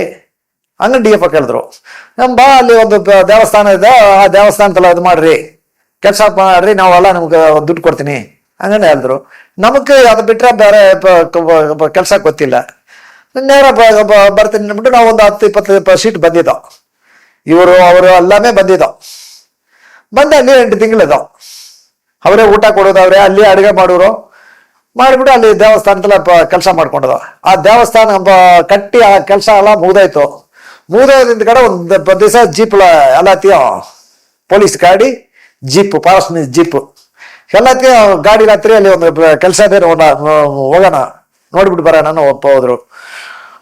ಹಂಗ ಡಿ ಎಫ್ ಕೇಳಿದ್ರು. ಬಾ ಅಲ್ಲಿ ಒಂದು ದೇವಸ್ಥಾನ ಇದೆ, ಆ ದೇವಸ್ಥಾನದಲ್ಲ ಇದು ಮಾಡ್ರಿ, ಕೆಲಸ ಮಾಡ್ರಿ, ನಾವೆಲ್ಲ ನಿಮ್ಗೆ ದುಡ್ಡು ಕೊಡ್ತೀನಿ ಹಂಗಂತ ಹೇಳಿದ್ರು. ನಮಗೆ ಅದು ಬಿಟ್ರೆ ಬೇರೆ ಕೆಲಸ ಗೊತ್ತಿಲ್ಲ. ನೇರ ಬರ್ತೀನಿ ಅಂದ್ಬಿಟ್ಟು ನಾವು ಒಂದು 10-20 ಸೀಟ್ ಬಂದಿದ್ದೋ. ಇವರು ಅವರು ಎಲ್ಲಾமே ಬಂದಿದ್ದೋ. ಬಂದು ಅಲ್ಲಿ 8 ತಿಂಗಳಿದ್ದೋ. ಅವರೇ ಊಟ ಕೊಡೋದು, ಅವರೇ ಅಲ್ಲಿ ಅಡುಗೆ ಮಾಡೋರು, ಮಾಡಿಬಿಟ್ಟು ಅಲ್ಲಿ ದೇವಸ್ಥಾನದಲ್ಲ ಕೆಲಸ ಮಾಡ್ಕೊಂಡದ. ಆ ದೇವಸ್ಥಾನ ಕಟ್ಟಿ ಆ ಕೆಲಸ ಎಲ್ಲ ಮುಗ್ದಾಯ್ತು. ಮುಗ್ದೋದ್ರಿಂದ ಕಡೆ ಒಂದು ದಿವಸ ಜೀಪ್ ಎಲ್ಲತ್ತೀಯ ಪೊಲೀಸ್ ಗಾಡಿ, ಜೀಪ್, ಫಾರೆಸ್ಟ್ ಜೀಪ್ ಎಲ್ಲತ್ತೀಯ ಗಾಡಿ ರಾತ್ರಿ ಅಲ್ಲಿ ಒಂದು ಕೆಲಸ ಇದೆ, ಹೋಗೋಣ ನೋಡ್ಬಿಟ್ಟು ಬರೋಣ ಹೋದ್ರು.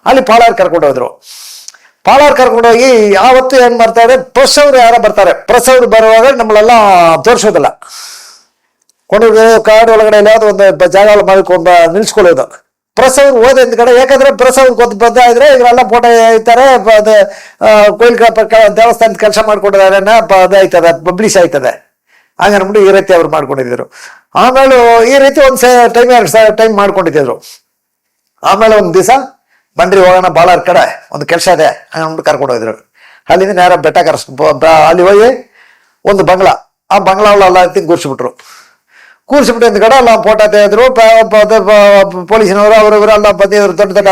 ಅಲ್ಲಿ ಪಾಲಾರ್ ಕರ್ಕೊಂಡು ಹೋದ್ರು. ಪಾಲಾರ್ ಕರ್ಕೊಂಡೋಗಿ ಯಾವತ್ತು ಏನ್ ಮಾಡ್ತಾರೆ, ಪ್ರೆಸ್ ಅವರು ಯಾರೋ ಬರ್ತಾರೆ. ಪ್ರೆಸ್ ಅವರು ಬರುವಾಗ ನಮ್ಮಳೆಲ್ಲ ತೋರಿಸೋದಿಲ್ಲ. ಕೊಂಡೋಗಿ ಕಾಡು ಒಳಗಡೆ ಯಾವ್ದು ಒಂದು ಜಾಗ ಮಾಡ್ಕೊಂಡ ನಿಲ್ಸ್ಕೊಳ್ಳೋದು. ಪ್ರೆಸ್ ಅವ್ರು ಹೋದ ಕಡೆ, ಯಾಕಂದ್ರೆ ಪ್ರೆಸ್ ಅವ್ರು ಗೊತ್ತು ಬಂದ ಇದ್ರೆ ಇವರೆಲ್ಲ ಫೋಟೋ ಐತಾರೆ, ಅದು ಕೊಯ್ಲ್ ದೇವಸ್ಥಾನದ ಕೆಲಸ ಮಾಡ್ಕೊಂಡಿದ್ದಾರೆ ಅದಾಯ್ತದೆ, ಪಬ್ಲಿಷ್ ಆಯ್ತದೆ. ಹಂಗ ಅನ್ಬಿಟ್ಟು ಈ ರೀತಿ ಅವ್ರು ಮಾಡ್ಕೊಂಡಿದ್ರು. ಆಮೇಲೆ ಈ ರೀತಿ ಒಂದು ಟೈಮ್ 2 ಟೈಮ್ ಮಾಡ್ಕೊಂಡಿದ್ರು. ಆಮೇಲೆ ಒಂದು ದಿವಸ ಬನ್ರಿ ಹೋಗೋಣ ಬಾಳಾರ್ ಕಡೆ, ಒಂದು ಕೆಲಸ ಇದೆ ಅಂದ್ಬಿಟ್ಟು ಕರ್ಕೊಂಡು ಹೋಗಿದ್ರು. ಅಲ್ಲಿಂದ ನೇರ ಬೆಟ್ಟ ಅಲ್ಲಿ ಹೋಗಿ ಒಂದು ಬಂಗ್ಲಾ, ಆ ಬಂಗ್ಲಾವಲ್ಲ ಕೂರಿಸ್ಬಿಟ್ರು. ಕೂರಿಸ್ಬಿಟ್ಟು ಒಂದು ಕಡೆ ಎಲ್ಲ ಫೋಟೋ ತೆಗೆದ್ರು. ಪೊಲೀಸಿನವರು ಅವರೆಲ್ಲ ಬಂದಿದ್ರು, ದೊಡ್ಡ ದೊಡ್ಡ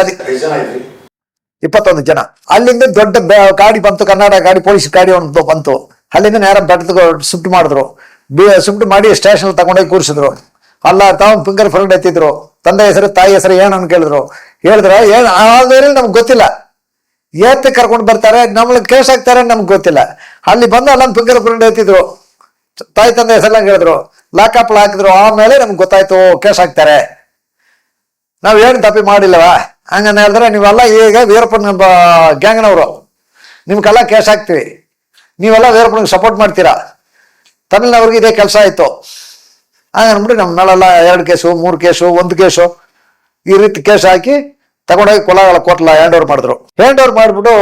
21 ಜನ. ಅಲ್ಲಿಂದ ದೊಡ್ಡ ಗಾಡಿ ಬಂತು, ಕರ್ನಾಟಕ ಗಾಡಿ, ಪೊಲೀಸ್ ಗಾಡಿ ಒಂದು ಬಂತು. ಅಲ್ಲಿಂದ ನೇರ ಬೆಟ್ಟದ ಶಿಫ್ಟ್ ಮಾಡಿದ್ರು. ಶಿಫ್ಟ್ ಮಾಡಿ ಸ್ಟೇಷನ್ ತಗೊಂಡೋಗಿ ಕೂರಿಸಿದ್ರು. ಅಲ್ಲ ತಾವು ಫಿಂಗರ್ ಫ್ರಂಟ್ ಎತ್ತಿದ್ರು. ತಂದೆ ಹೆಸರು ತಾಯಿ ಹೆಸರು ಏನನ್ನು ಕೇಳಿದ್ರು. ಹೇಳಿದ್ರೆ ಏನು ಆದ್ರೆ ನಮ್ಗೆ ಗೊತ್ತಿಲ್ಲ. ಏತ್ ಕರ್ಕೊಂಡು ಬರ್ತಾರೆ, ನಮ್ಗೆ ಕೇಸ್ ಹಾಕ್ತಾರೆ ನಮ್ಗೆ ಗೊತ್ತಿಲ್ಲ. ಅಲ್ಲಿ ಬಂದು ಅಲ್ಲ ಫಿಂಗರ್ ಫ್ರಂಟ್ ಎತ್ತಿದ್ರು, ತಾಯಿ ತಂದೆ ಹೆಸರೆಲ್ಲ ಹೇಳಿದ್ರು, ಲಾಕಪ್ ಹಾಕಿದ್ರು. ಆಮೇಲೆ ನಮ್ಗೆ ಗೊತ್ತಾಯ್ತು ಕೇಸ್ ಹಾಕ್ತಾರೆ, ನಾವ್ ಏನು ತಪ್ಪಿ ಮಾಡಿಲ್ಲವಾ ಹಂಗನ್ನ ಹೇಳಿದ್ರೆ, ನೀವೆಲ್ಲ ಈಗ ವೀರಪ್ಪನ ಗ್ಯಾಂಗ್ನವರು, ನಿಮ್ಗೆಲ್ಲ ಕೇಸ್ ಹಾಕ್ತಿವಿ, ನೀವೆಲ್ಲ ವೀರಪ್ಪನಿಗೆ ಸಪೋರ್ಟ್ ಮಾಡ್ತೀರಾ, ತಮಿಳ್ನವ್ರಿಗೆ ಇದೇ ಕೆಲಸ ಆಯ್ತು ಹಂಗನ್ಬಿಟ್ಟು ನಮ್ಮ ಮೇಲೆಲ್ಲ 2 ಕೇಸು 3 ಕೇಸು 1 ಕೇಸು ಈ ರೀತಿ ಕೇಸ್ ಹಾಕಿ ತಗೊಂಡೋಗಿ ಕೊಲಗಳ ಕೋರ್ಟ್ಲ ಹ್ಯಾಂಡ್ ಓವರ್ ಮಾಡಿದ್ರು. ಹ್ಯಾಂಡ್ ಓವರ್ ಮಾಡಿಬಿಟ್ಟು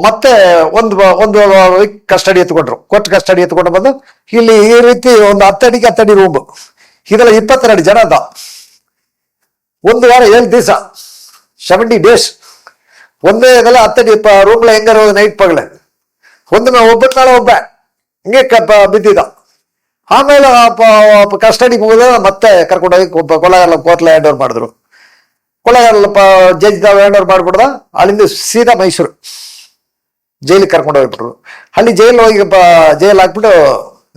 ಮತ್ತೆ ಒಂದು ವೀಕ್ ಕಸ್ಟಡಿ ಎತ್ಕೊಂಡ್ರು. ಕೋರ್ಟ್ ಕಸ್ಟಡಿ ಎತ್ಕೊಂಡು ಬಂದು ಇಲ್ಲಿ ಈ ರೀತಿ ಒಂದು 10 ಅಡಿಗೆ 10 ಅಡಿ ರೂಮ್, ಇದೆಲ್ಲ 22 ಜನ ಅದ. 1 ವಾರ 7 ದಿವಸ 70 ಡೇಸ್ ಒಂದೇ ಇದೆಲ್ಲ 10 ಅಡಿ ರೂಮ್ಲ ಹೆಂಗಾರ ನೈಟ್ ಪಗಲ ಒಂದು ಒಬ್ಬನ ನಾಳೆ ಒಬ್ಬ ಹಿಂಗೆ ಬಿದ್ದಿದ್ದ. ಆಮೇಲೆ ಕಸ್ಟಡಿ ಮುಗಿದ ಮತ್ತೆ ಕರ್ಕೊಂಡೋಗಿ ಕೊಲೆಗಾರಲ ಕೋರ್ಟ್ಲ ಹ್ಯಾಂಡ್ ಓವರ್ ಮಾಡಿದ್ರು. ಕೊಲೆಗಾರಲ ಜಡ್ಜ್ ಹ್ಯಾಂಡ್ ಓವರ್ ಮಾಡ್ಬಿಡ್ದ. ಅಲ್ಲಿಂದ ಸೀದಾ ಮೈಸೂರು ಜೈಲಿಗೆ ಕರ್ಕೊಂಡು ಹೋಗ್ಬಿಟ್ರು. ಅಲ್ಲಿ ಜೈಲ್ ಹೋಗಿ ಜೈಲ್ ಹಾಕ್ಬಿಟ್ಟು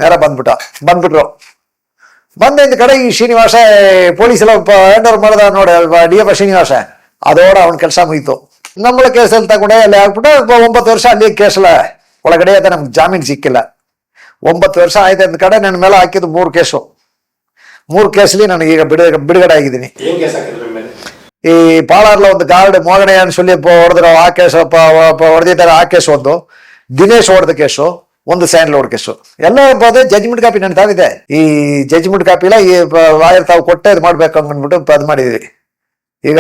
ನೇರ ಬಂದ್ಬಿಟ್ರು. ಬಂದ ಕಡೆ ಈ ಶ್ರೀನಿವಾಸ ಪೊಲೀಸ್ ಎಲ್ಲ ಹ್ಯಾಂಡ್ ಓವರ್ ಮಾಡ್ದ ನೋಡಿ, DF ಶ್ರೀನಿವಾಸ, ಅದೋಡ ಅವನ ಕೆಲಸ ಮುಗೀತು. நம்மள ಕೇಸಲ್ಲಿ ತಗೊಂಡೆ ಅಲ್ಲಿ ಹಾಕ್ಬಿಟ್ಟು 9 ವರ್ಷ ಅಲ್ಲಿ ಕೇಸಲ್ಲ ಒಳಗಡೆ ಅದ, ನಮ್ಗೆ ಜಾಮೀನು ಸಿಕ್ಕಿಲ್ಲ. 9 ವರ್ಷ ಆಯ್ತು ಅಂದ ಕಡೆ ನನ್ನ ಮೇಲೆ ಹಾಕಿದ್ದು 3 ಕೇಸು. 3 ಕೇಸಲ್ಲಿ ನನಗೆ ಈಗ ಬಿಡುಗಡೆ ಆಗಿದ್ದೀನಿ. ಈ ಪಾಳಾರ್ಲ ಒಂದು ಗಾರ್ಡ್ ಮೋಗಣೆ ಅನ್ಸೊಲ್ಲಿ ಹೊಡೆದ್ರು, ಆ ಕೇಸು ಹೊಡೆದಿದ್ದಾರೆ. ಆ ಕೇಸು ಒಂದು, ದಿನೇಶ್ ಹೊಡೆದ ಕೇಸು ಒಂದು, ಸ್ಯಾಂಡಲ್ ಹೊಡೆದ ಕೇಸು ಎಲ್ಲ ಜಡ್ಜ್ಮೆಂಟ್ ಕಾಪಿ ನನ್ನ ತಾವಿದೆ. ಈ ಜಡ್ಜ್ಮೆಂಟ್ ಕಾಪಿಲ್ಲ ಈ ಲಾಯರ್ ತಾವು ಕೊಟ್ಟೆ ಇದು ಮಾಡ್ಬೇಕು ಅಂದ್ಬಿಟ್ಟು ಅದು ಮಾಡಿದ್ವಿ. ಈಗ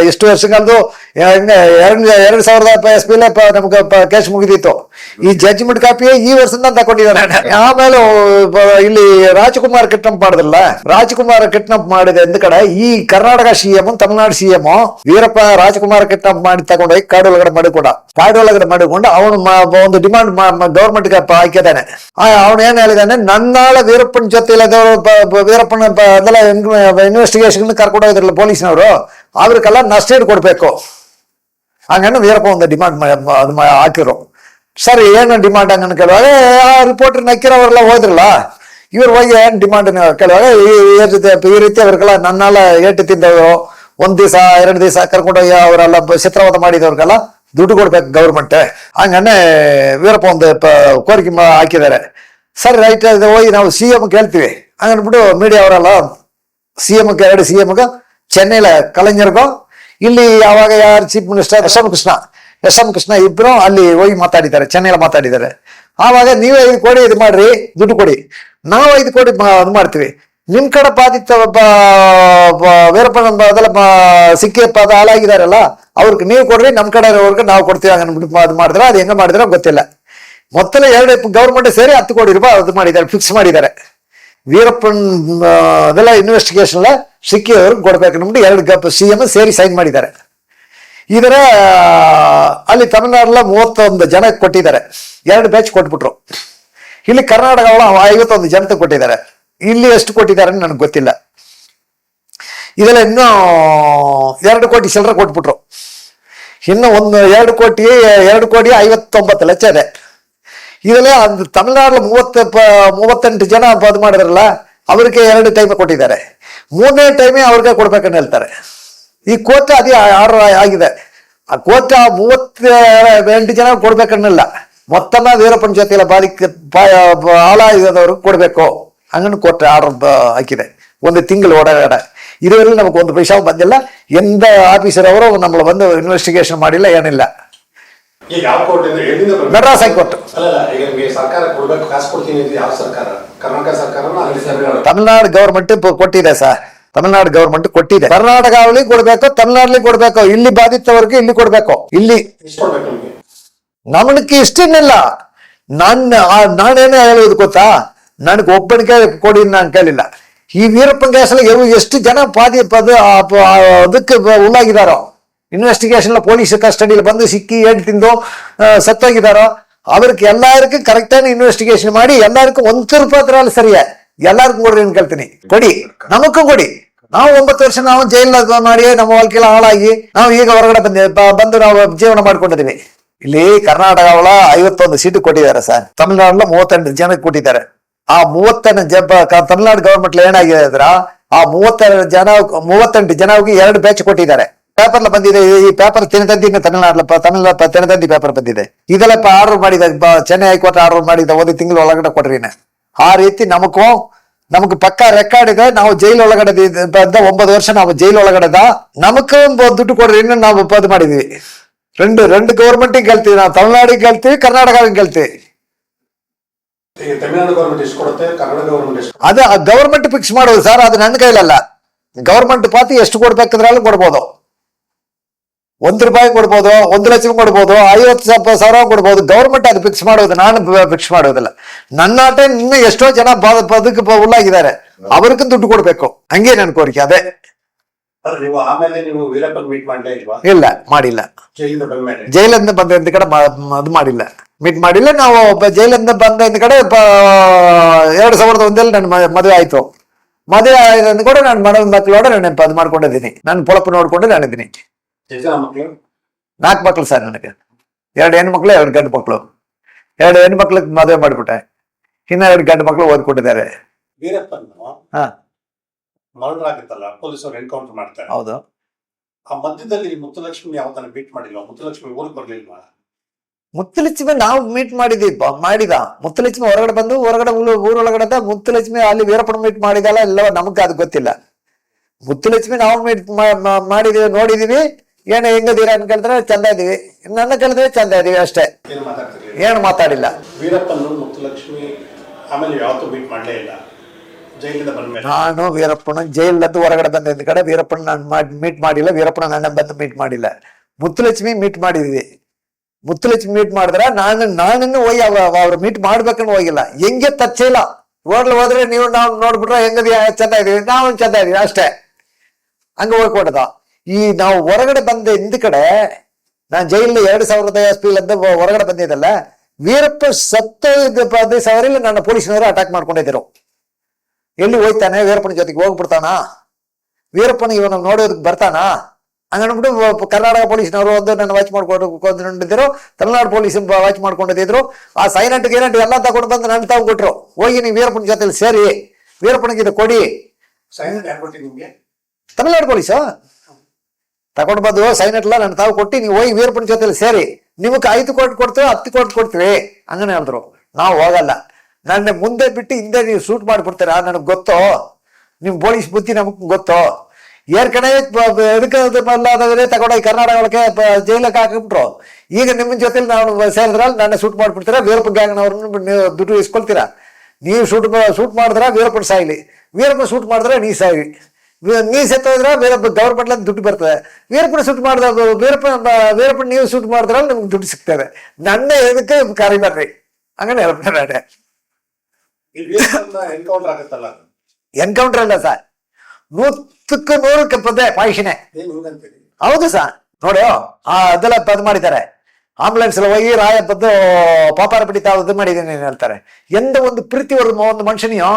ಎಷ್ಟು ವರ್ಷಗಳದು 2000 SP ನಮ್ಗೆ ಕೇಸ್ ಮುಗಿದಿತ್ತು. ಈ ಜಡ್ಜ್ಮೆಂಟ್ ಕಾಪಿ ಈ ವರ್ಷದಿಂದ ತಗೊಂಡಿದ್ದಾನೆ. ಆಮೇಲೆ ಇಲ್ಲಿ ರಾಜ್ಕುಮಾರ್ ಕಿಡ್ನಾಪ್ ಮಾಡಿದ್ರಲ್ಲ, ರಾಜ್ಕುಮಾರ್ ಕಿಡ್ನಾಪ್ ಮಾಡಿದೆ ಅಂದ ಕಡೆ ಈ Karnataka CM Tamil Nadu CM Veerappa Rajkumar kidnap ಮಾಡಿ ತಗೊಂಡೋಗಿ ಕಾಡು ಒಳಗಡೆ ಮಾಡಿಕೊಂಡು ಅವನು ಒಂದು ಡಿಮಾಂಡ್ ಗೌರ್ಮೆಂಟ್ ಹಾಕಿದ್ದಾನೆ. ಅವನು ಏನ್ ಹೇಳಿದಾನೆ, ನನ್ನಾಳ ವೀರಪ್ಪನ ಜೊತೆ ವೀರಪ್ಪನ ಅದೆಲ್ಲ ಇನ್ವೆಸ್ಟಿಗೇಷನ್ ಕರ್ಕೊಂಡು ಹೋಗಿದ್ರಲ್ಲ ಪೊಲೀಸ್ನವರು, ಅವ್ರಿಗೆಲ್ಲ ನಷ್ಟ ಕೊಡ್ಬೇಕು ಹಂಗನ್ನು ವೀರಪ್ಪ ಒಂದು ಡಿಮಾಂಡ್ ಹಾಕಿರು. ಸರ್ ಏನು ಡಿಮಾಂಡ್ ಹಂಗನ್ನು ಕೇಳುವಾಗ ಆ ರಿಪೋರ್ಟರ್ ನಕ್ಕಿರೋರೆಲ್ಲ ಹೋದ್ರಲ್ಲ, ಇವ್ರು ಹೋಗಿ ಏನ್ ಡಿಮಾಂಡ್ ಕೇಳುವಾಗ ಈ ರೀತಿ ಅವ್ರಿಗೆಲ್ಲ ನನ್ನೆಲ್ಲ ಏಟು ತಿಂದವರು 1 ದಿವಸ 2 ದಿವಸ ಕರ್ಕೊಂಡೋಗಿ ಅವರೆಲ್ಲ ಚಿತ್ರವಾದ ಮಾಡಿದವ್ರಿಗೆಲ್ಲ ದುಡ್ಡು ಕೊಡ್ಬೇಕು ಗೌರ್ಮೆಂಟ್ ಹಂಗನ್ನೇ ವೀರಪ್ಪ ಒಂದು ಕೋರಿಕೆ ಹಾಕಿದ್ದಾರೆ. ಸರಿ ರೈಟ್, ಹೋಗಿ ನಾವು CM ಕೇಳ್ತೀವಿ ಹಂಗನ್ಬಿಟ್ಟು ಮೀಡಿಯಾ ಅವರೆಲ್ಲ CM 2 CM ಚೆನ್ನೈಲ ಕಲಂಜರ್ಗೋ, ಇಲ್ಲಿ ಯಾವಾಗ ಯಾರು chief minister S M Krishna ಇಬ್ರು ಅಲ್ಲಿ ಹೋಗಿ ಮಾತಾಡಿದ್ದಾರೆ, ಚೆನ್ನೈಲ ಮಾತಾಡಿದ್ದಾರೆ. ಆವಾಗ ನೀವೇ 5 ಕೋಟಿ ಇದು ಮಾಡ್ರಿ, ದುಡ್ಡು ಕೊಡಿ, ನಾವು 5 ಕೋಟಿ ಇದು ಮಾಡ್ತೀವಿ. ನಿಮ್ ಕಡೆ ಬಾಧಿತ ವೀರಪ್ಪನ ಅದೆಲ್ಲ ಸಿಕ್ಕಿ ಹಾಳಾಗಿದಾರಲ್ಲ ಅವ್ರಿಗೆ ನೀವು ಕೊಡ್ರಿ, ನಮ್ ಕಡೆ ಅವ್ರಿಗೆ ನಾವು ಕೊಡ್ತೀವಿ ಹಂಗನ್ಬಿಟ್ಟು ಅದು ಮಾಡಿದ್ರೆ, ಅದು ಹೆಂಗ ಮಾಡಿದ್ರೆ ಗೊತ್ತಿಲ್ಲ. ಮೊತ್ತಲೇ 2 ಗೌರ್ಮೆಂಟ್ ಸೇರಿ 10 ಕೋಟಿ ರೂಪಾಯಿ ಅದು ಮಾಡಿದ್ದಾರೆ, ಫಿಕ್ಸ್ ಮಾಡಿದ್ದಾರೆ. ವೀರಪ್ಪನ್ ಅದೆಲ್ಲ ಇನ್ವೆಸ್ಟಿಗೇಷನ್ ಎಲ್ಲ ಸಿಕ್ಕಿ ಅವ್ರಿಗೆ ಕೊಡ್ಬೇಕು ನಮ್ದು 2 CM ಸೇರಿ ಸೈನ್ ಮಾಡಿದ್ದಾರೆ. ಇದರ ಅಲ್ಲಿ ತಮಿಳ್ನಾಡಲ್ಲ 31 ಜನ ಕೊಟ್ಟಿದ್ದಾರೆ, 2 ಬ್ಯಾಚ್ ಕೊಟ್ಬಿಟ್ರು. ಇಲ್ಲಿ ಕರ್ನಾಟಕ 51 ಜನತೆ ಕೊಟ್ಟಿದ್ದಾರೆ. ಇಲ್ಲಿ ಎಷ್ಟು ಕೊಟ್ಟಿದ್ದಾರೆ ನನಗೆ ಗೊತ್ತಿಲ್ಲ. ಇದೆಲ್ಲ ಇನ್ನೂ 2 ಕೋಟಿ ಚಿಲ್ಲರೆ ಕೊಟ್ಬಿಟ್ರು. ಇನ್ನು 2 ಕೋಟಿ 59 ಲಕ್ಷ ಇದೆ. ಇದೆಲ್ಲ ತಮಿಳ್ನಾಡಲ್ಲಿ 38 ಜನ ಅದು ಮಾಡಿದ್ರಲ್ಲ, ಅವ್ರಿಗೆ 2 ಟೈಮ್ ಕೊಟ್ಟಿದ್ದಾರೆ. 3ನೇ ಟೈಮೇ ಅವ್ರಿಗೆ ಕೊಡ್ಬೇಕಂತ ಹೇಳ್ತಾರೆ. ಈ ಕೋರ್ಟ್ ಅದೇ ಆರ್ಡರ್ ಆಗಿದೆ. ಆ ಕೋರ್ಟ್ 38 ಜನ ಕೊಡ್ಬೇಕನ್ನಲ್ಲ, ಮೊತ್ತಮ ವೀರಪ್ಪನ ಜೊತೆಲ್ಲ ಹಾಳಾಗಿದವ್ರಿಗೆ ಕೊಡ್ಬೇಕು ಹಂಗನ್ನು ಕೋರ್ಟ್ ಆರ್ಡರ್ ಹಾಕಿದೆ. 1 ತಿಂಗಳು ಒಳಗಡೆ. ಇದುವರೆಗೂ ನಮಗೆ 1 ಪೈಸಾ ಬಂದಿಲ್ಲ. ಎಂದ ಆಫೀಸರ್ ಅವರು ನಮ್ಮನ್ನ ಬಂದು ಇನ್ವೆಸ್ಟಿಗೇಷನ್ ಮಾಡಿಲ್ಲ, ಏನಿಲ್ಲ. ಈಗ ಯಾವ ಕೋರ್ಟ್ ಇಂದ ಎಲ್ಲಿಂದ ಬರ್ಬೇಕು? ಮೆಡ್ರಾಸ್ ಹೈಕೋರ್ಟ್. ಅಲ್ಲ ಈಗ ನಿಮಗೆ ಸರ್ಕಾರ ಕೊಡ್ಬೇಕು, ಕಾಸು ಕೊಡ್ತೀನಿ ಅಂತ ಯಾವ ಸರ್ಕಾರ? ಕರ್ನಾಟಕ ಸರ್ಕಾರನ ಅಲ್ಲಿ ಸರ್ಕಾರ? ತಮಿಳ್ನಾಡು ಗೌರ್ಮೆಂಟ್ ಕೊಟ್ಟಿದೆ ಸರ್. ತಮಿಳ್ನಾಡು ಗೌರ್ಮೆಂಟ್ ಕೊಟ್ಟಿದೆ. ಕರ್ನಾಟಕ ಅವಳಿ ಕೊಡ್ಬೇಕು, ತಮಿಳ್ನಾಡಲ್ಲಿ ಕೊಡ್ಬೇಕು. ಇಲ್ಲಿ ಬಾಧಿತವರಿಗೆ ಇಲ್ಲಿ ಕೊಡ್ಬೇಕು. ಇಲ್ಲಿ ಎಷ್ಟು ಕೊಡ್ಬೇಕು ನಿಮಗೆ? ನಮಗೆ ಇಷ್ಟನ್ನೆಲ್ಲ ನಾನೇನೇ ಹೇಳೋದು ಗೊತ್ತಾ, ನನಗೆ ಒಬ್ಬನಿಗೆ ಕೊಡಿ ನಾನು ಕೇಳಿಲ್ಲ. ಈ ವೀರಪ್ಪನ ಕೇಸಲ್ಲಿ ಎಷ್ಟು ಜನ ಅದಕ್ಕೆ ಉಳ್ಳಾಗಿದಾರೋ, ಇನ್ವೆಸ್ಟಿಗೇಷನ್ ಪೊಲೀಸ್ ಕಸ್ಟಡಿಯಲ್ಲಿ ಬಂದು ಸಿಕ್ಕಿ ಏಟ್ ತಿಂದು ಸತ್ತೋಗಿದಾರೋ ಅವ್ರಿಗೆ ಎಲ್ಲರಿಗೂ ಕರೆಕ್ಟಾಗಿ ಇನ್ವೆಸ್ಟಿಗೇಷನ್ ಮಾಡಿ ಎಲ್ಲರಿಗೂ 1 ರೂಪಾಯಿ ಸರಿಯೇ ಎಲ್ಲರಿಗೂ ಕೊಡ್ರಿ ಅಂತ ಕೇಳ್ತೀನಿ. ಕೊಡಿ, ನಮಗೂ ಕೊಡಿ. ನಾವು 9 ವರ್ಷ ನಾವು ಜೈಲ್ ಮಾಡಿ ನಮ್ಮ ವಕೀಲ ಹಾಳಾಗಿ ನಾವು ಈಗ ಹೊರಗಡೆ ಬಂದು ನಾವು ಜೀವನ ಮಾಡ್ಕೊಂಡಿದೀವಿ. ಇಲ್ಲಿ ಕರ್ನಾಟಕ 51 ಸೀಟು ಕೊಟ್ಟಿದ್ದಾರೆ ಸರ್. ತಮಿಳ್ನಾಡಲ್ಲಿ 38 ಜನಕ್ಕೆ ಕೊಟ್ಟಿದ್ದಾರೆ. ಆ 38 ತಮಿಳ್ನಾಡು ಗವರ್ಮೆಂಟ್ ಏನಾಗಿದೆ ಅಂದ್ರೆ, ಆ 38 ಜನಕ್ಕೆ 2 ಬ್ಯಾಚ್ ಕೊಟ್ಟಿದ್ದಾರೆ. ಪೇಪರ್ ಬಂದಿದೆ. ಈ ಪೇಪರ್ ತಿನತಂದಿ ತಿನತಂದಿ ಪೇಪರ್ ಬಂದಿದೆ. ಇದೆಲ್ಲ ಆರ್ಡರ್ ಮಾಡಿದ ಚೆನ್ನೈ ಹೈಕೋರ್ಟ್ ಆರ್ಡರ್ ಮಾಡಿದ 1 ತಿಂಗಳು ಒಳಗಡೆ ಕೊಡ್ರಿ. ಆ ರೀತಿ ನಮಗೂ ಪಕ್ಕಾ ರೆಕಾರ್ಡ್ ಇದೆ. ನಾವು ಜೈಲ್ ಒಳಗಡೆ 9 ವರ್ಷ ನಾವು ಜೈಲ್ ಒಳಗಡೆದ. ನಮಗೂ ದುಡ್ಡು ಕೊಡ್ರಿ ನಾವು ಅದು ಮಾಡಿದ್ವಿ. రెండు ಗೌರ್ಮೆಂಟಿಗೆ ಗೆಲ್ತೀವಿ. ನಾವು ತಮಿಳ್ನಾಡಿಗೆ ಗೆಲ್ತೀವಿ, ಕರ್ನಾಟಕಕ್ಕೆ ಗೆಲ್ತೀವಿ. ತಮಿಳ್ನಾಡು ಗೌರ್ಮೆಂಟ್ ಎಷ್ಟು ಕೊಡುತ್ತೆ, ಕರ್ನಾಟಕ ಗೌರ್ಮೆಂಟ್ ಎಷ್ಟು? ಅದು ಗೌರ್ಮೆಂಟ್ ಫಿಕ್ಸ್ ಮಾಡೋದು ಸರ್. ಅದು ನನ್ನ ಕೈಲಲ್ಲ. ಗೌರ್ಮೆಂಟ್ ಪಾತಿ ಎಷ್ಟು ಕೊಡ್ಬೇಕಂದ್ರೆ ಕೊಡ್ಬೋದು. 1 ರೂಪಾಯಿ ಕೊಡ್ಬೋದು, 1 ಲಕ್ಷ ಕೊಡ್ಬೋದು, 50,000 ಕೊಡ್ಬೋದು. ಗೌರ್ಮೆಂಟ್ ಅದು ಫಿಕ್ಸ್ ಮಾಡೋದು, ನಾನು ಫಿಕ್ಸ್ ಮಾಡೋದಿಲ್ಲ. ನನ್ನ ಆಟ ಇನ್ನು ಎಷ್ಟೋ ಜನ ಬದುಕು ಉಳ್ಳಾಗಿದ್ದಾರೆ, ಅವ್ರಿಗೂ ದುಡ್ಡು ಕೊಡ್ಬೇಕು. ಹಂಗೆ ನನ್ನ ಕೋರಿಕೆ. ಅದೇ. ನೀವು ಆಮೇಲೆ ನೀವು ವೀರಪ್ಪನ್ ಮೀಟ್ ಮಾಡಲೇ ಇಲ್ವಾ? ಇಲ್ಲ, ಮಾಡಿಲ್ಲ. ಜೈಲಿಂದ ಬಂದ ಕಡೆ ಅದು ಮಾಡಿಲ್ಲ, ಮೀಟ್ ಮಾಡಿಲ್ಲ. ನಾವು ಜೈಲಿಂದ ಬಂದ ಕಡೆ 2001 ನನ್ನ ಮದುವೆ ಆಯ್ತು. ಮದುವೆ ಆಯ್ತು ಕೂಡ ನಾನು ಮಕ್ಕಳೋட ನಾನು ಅದು ಮಾಡ್ಕೊಂಡಿದ್ದೀನಿ. ನಾನು ಪೊಳಪು ನೋಡ್ಕೊಂಡು ನಾನಿದ್ದೀನಿ. 4 ಮಕ್ಳು ಸರ್ ನನಗೆ. 2 ಹೆಣ್ಮಕ್ಳು 2 ಗಂಡು ಮಕ್ಳು. 2 ಹೆಣ್ಮಕ್ಳಿಗೆ ಮದುವೆ ಮಾಡಿಬಿಟ್ಟೆ. ಇನ್ನ 2 ಗಂಡು ಮಕ್ಳು ಓದ್ಕೊಂಡಿದ್ದಾರೆ. ಮರ್ಡರ್ ಆಗುತ್ತಲ್ಲ, ಪೊಲೀಸರು ಎನ್ಕೌಂಟರ್ ಮಾಡ್ತಾರೆ. ಹೌದು. ಆ ಮಧ್ಯದಲ್ಲಿ ಮುತ್ತುಲಕ್ಷ್ಮಿ ಯಾವ ತರ ಮೀಟ್ ಮಾಡಿಲ್ವಾ? ಮುತ್ತುಲಕ್ಷ್ಮಿ ಊರಿಗೆ ಬರ್ಲಿಲ್ವಾ? ಮುತ್ತುಲಕ್ಷ್ಮಿ ನಾವು ಮೀಟ್ ಮಾಡಿದ ಮುತ್ತುಲಕ್ಷ್ಮಿ ಹೊರಗಡೆ ಊರೊಳಗಡೆ ಮುತ್ತುಲಕ್ಷ್ಮಿ ಅಲ್ಲಿ ವೀರಪ್ಪನ ಮೀಟ್ ಮಾಡಿದಲ್ಲ ಇಲ್ಲವ ನಮಗ್ ಅದು ಗೊತ್ತಿಲ್ಲ. ಮುತ್ತುಲಕ್ಷ್ಮಿ ನಾವು ಮೀಟ್ ಮಾಡಿದೀವಿ, ನೋಡಿದೀವಿ. ಏನು ಹೆಂಗದೀರ ಅಂತ ಕೇಳಿದ್ರೆ ಚಂದ ಇದೀವಿ, ನನ್ನ ಕೇಳಿದ್ರೆ ಚಂದ ಇದೀವಿ ಅಷ್ಟೇ. ಏನು ಮಾತಾಡಿಲ್ಲ. ವೀರಪ್ಪನ ಮುತ್ತುಲಕ್ಷ್ಮಿ ಆಮೇಲೆ ಯಾವತ್ತೂ ಮೀಟ್ ಮಾಡಲೇ ಇಲ್ಲ. ಜೈಲಿಂದ ಬಂದ ನಾನು ವೀರಪ್ಪನ ಜೈಲದ್ದು ಹೊರಗಡೆ ಬಂದ ಕಡೆ ವೀರಪ್ಪನ ನಾನು ಮೀಟ್ ಮಾಡಿಲ್ಲ. ವೀರಪ್ಪನ ನನ್ನ ಬಂದು ಮೀಟ್ ಮಾಡಿಲ್ಲ. ಮುತ್ತುಲಕ್ಷ್ಮಿ ಮೀಟ್ ಮಾಡಿದ್ವಿ. ಮುತ್ತುಲಕ್ಷ್ಮಿ ಮೀಟ್ ಮಾಡಿದ್ರೆ ನಾನಿನ್ನು ಹೋಗಿ ಅವ್ರು ಮೀಟ್ ಮಾಡ್ಬೇಕನ್ನು ಹೋಗಿಲ್ಲ. ಹೆಂಗೆ ಟಚ್ ಇಲ್ಲ. ಹೋದ್ರೆ ನೀವು ನಾವು ನೋಡ್ಬಿಟ್ರೆ ಹೆಂಗದಿ ಚಂದ ಇದೀವಿ, ನಾವು ಚಂದ ಇದೀವಿ ಅಷ್ಟೇ. ಹಂಗ ಹೋಗ್ಕೊಡದ. ಈ ನಾವು ಹೊರಗಡೆ ಬಂದ ಹಿಂದ ಕಡೆ ನಾನು ಜೈಲಿನ 2000 ಅಂತ ಹೊರಗಡೆ ಬಂದಿದ್ದಲ್ಲ, ವೀರಪ್ಪ ಸತ್ತ 15 ಸಾವಿರ ನನ್ನ ಪೊಲೀಸ್ನವರು ಅಟ್ಯಾಕ್ ಮಾಡ್ಕೊಂಡಿದ್ರು. ಎಲ್ಲಿ ಹೋಯ್ತಾನೆ, ವೀರಪ್ಪನ ಜೊತೆಗೆ ಹೋಗ್ಬಿಡ್ತಾನ, ವೀರಪ್ಪನ ಇವನ ನೋಡೋದಕ್ಕೆ ಬರ್ತಾನ ಹಂಗನ್ಬಿಟ್ಟು ಕರ್ನಾಟಕ ಪೊಲೀಸ್ನವರು ನನ್ನ ವಾಚ್ ಮಾಡ್ಕೊಂಡಿದ್ರು. ತಮಿಳ್ನಾಡು ಪೊಲೀಸ್ ವಾಚ್ ಮಾಡ್ಕೊಂಡಿದ್ರು. ಆ ಸೈಲೆಂಟ್ ಗೈಲೆಂಟ್ ಎಲ್ಲ ತಗೊಂಡು ಬಂದು ನನ್ನ ತಾವು ಕೊಟ್ರು. ಹೋಗಿ ನೀವು ವೀರಪ್ಪನ ಜೊತೆಲಿ ಸೇರಿ ವೀರಪ್ಪನಿಗೆ ಇದು ಕೊಡಿ. ತಮಿಳ್ನಾಡು ಪೊಲೀಸು ತಗೊಂಡು ಬಂದು ಸೈಲೆಂಟ್ ಎಲ್ಲ ನನ್ನ ತಾವು ಕೊಟ್ಟು ನೀವು ಹೋಗಿ ವೀರಪ್ಪನ ಜೊತೆಲಿ ಸೇರಿ ನಿಮಗೆ 5 ಕೋಟಿ ಕೊಡ್ತೀವಿ, 10 ಕೋಟಿ ಕೊಡ್ತೀವಿ ಹಂಗನೆ ಹೇಳಿದ್ರು. ನಾವು ಹೋಗಲ್ಲ. ನನ್ನ ಮುಂದೆ ಬಿಟ್ಟು ಹಿಂದೆ ನೀವು ಶೂಟ್ ಮಾಡಿಬಿಡ್ತೀರಾ, ನನಗೆ ಗೊತ್ತೋ, ನಿಮ್ ಪೊಲೀಸ್ ಬುದ್ಧಿ ನಮಗ್ ಗೊತ್ತೋ. ಏರ್ಕಡೆ ಎದಕ್ಕೆ ತಗೊಂಡೋಗಿ ಕರ್ನಾಟಕ ಒಳಗೆ ಜೈಲಕ್ಕೆ ಹಾಕಿಬಿಟ್ರು. ಈಗ ನಿಮ್ಮ ಜೊತೆಲಿ ನಾವು ಸೇರಿದ್ರಲ್ಲಿ ನನ್ನ ಶೂಟ್ ಮಾಡ್ಬಿಡ್ತೀರಾ, ವೀರಪ್ಪ ಗ್ಯಾಂಗ್ನವ್ರನ್ನ ನೀವು ದುಡ್ಡು ಇಸ್ಕೊಳ್ತೀರಾ. ನೀವು ಶೂಟ್ ಮಾಡಿದ್ರ ವೀರಪ್ಪನ ಸಾಯ್ಲಿ, ವೀರಪ್ಪ ಶೂಟ್ ಮಾಡಿದ್ರೆ ನೀ ಸಾಯ್ಲಿ. ನೀ ಸತ್ತೋದ್ರ ವೀರಪ್ಪ ಗೌರ್ಮೆಂಟ್ ದುಡ್ಡು ಬರ್ತದೆ. ವೀರಪ್ಪನ ಶೂಟ್ ಮಾಡಿದ ವೀರಪ್ಪನ ನೀವು ಶೂಟ್ ಮಾಡಿದ್ರಲ್ಲಿ ನಿಮ್ಗೆ ದುಡ್ಡು ಸಿಗ್ತದೆ. ನನ್ನ ಇದಕ್ಕೆ ಕರಿಬರ್ರಿ ಹಂಗನೆ ಹೇಳ್ತಾರೆ. ಎನ್ಕೌಂಟರ್ ಅಲ್ಲ ಸರ್, 100ಕ್ಕೆ 100 ಪದೇ ಪಾಯಿಷನೆ. ಹೌದು ಸರ್, ನೋಡಿ ಅದೆಲ್ಲ ಇದು ಮಾಡಿದ್ದಾರೆ. ಆಂಬುಲೆನ್ಸ್ ಎಲ್ಲ ಹೋಗಿ ರಾಯ ಬಂದು ಪಾಪಾರ ಬಿಡಿತಾ ಇದು ಮಾಡಿದ್ದೀನಿ ಹೇಳ್ತಾರೆ. ಎಂದ ಒಂದು ಪ್ರೀತಿ ಒಂದು ಮನುಷ್ಯನಿಯೋ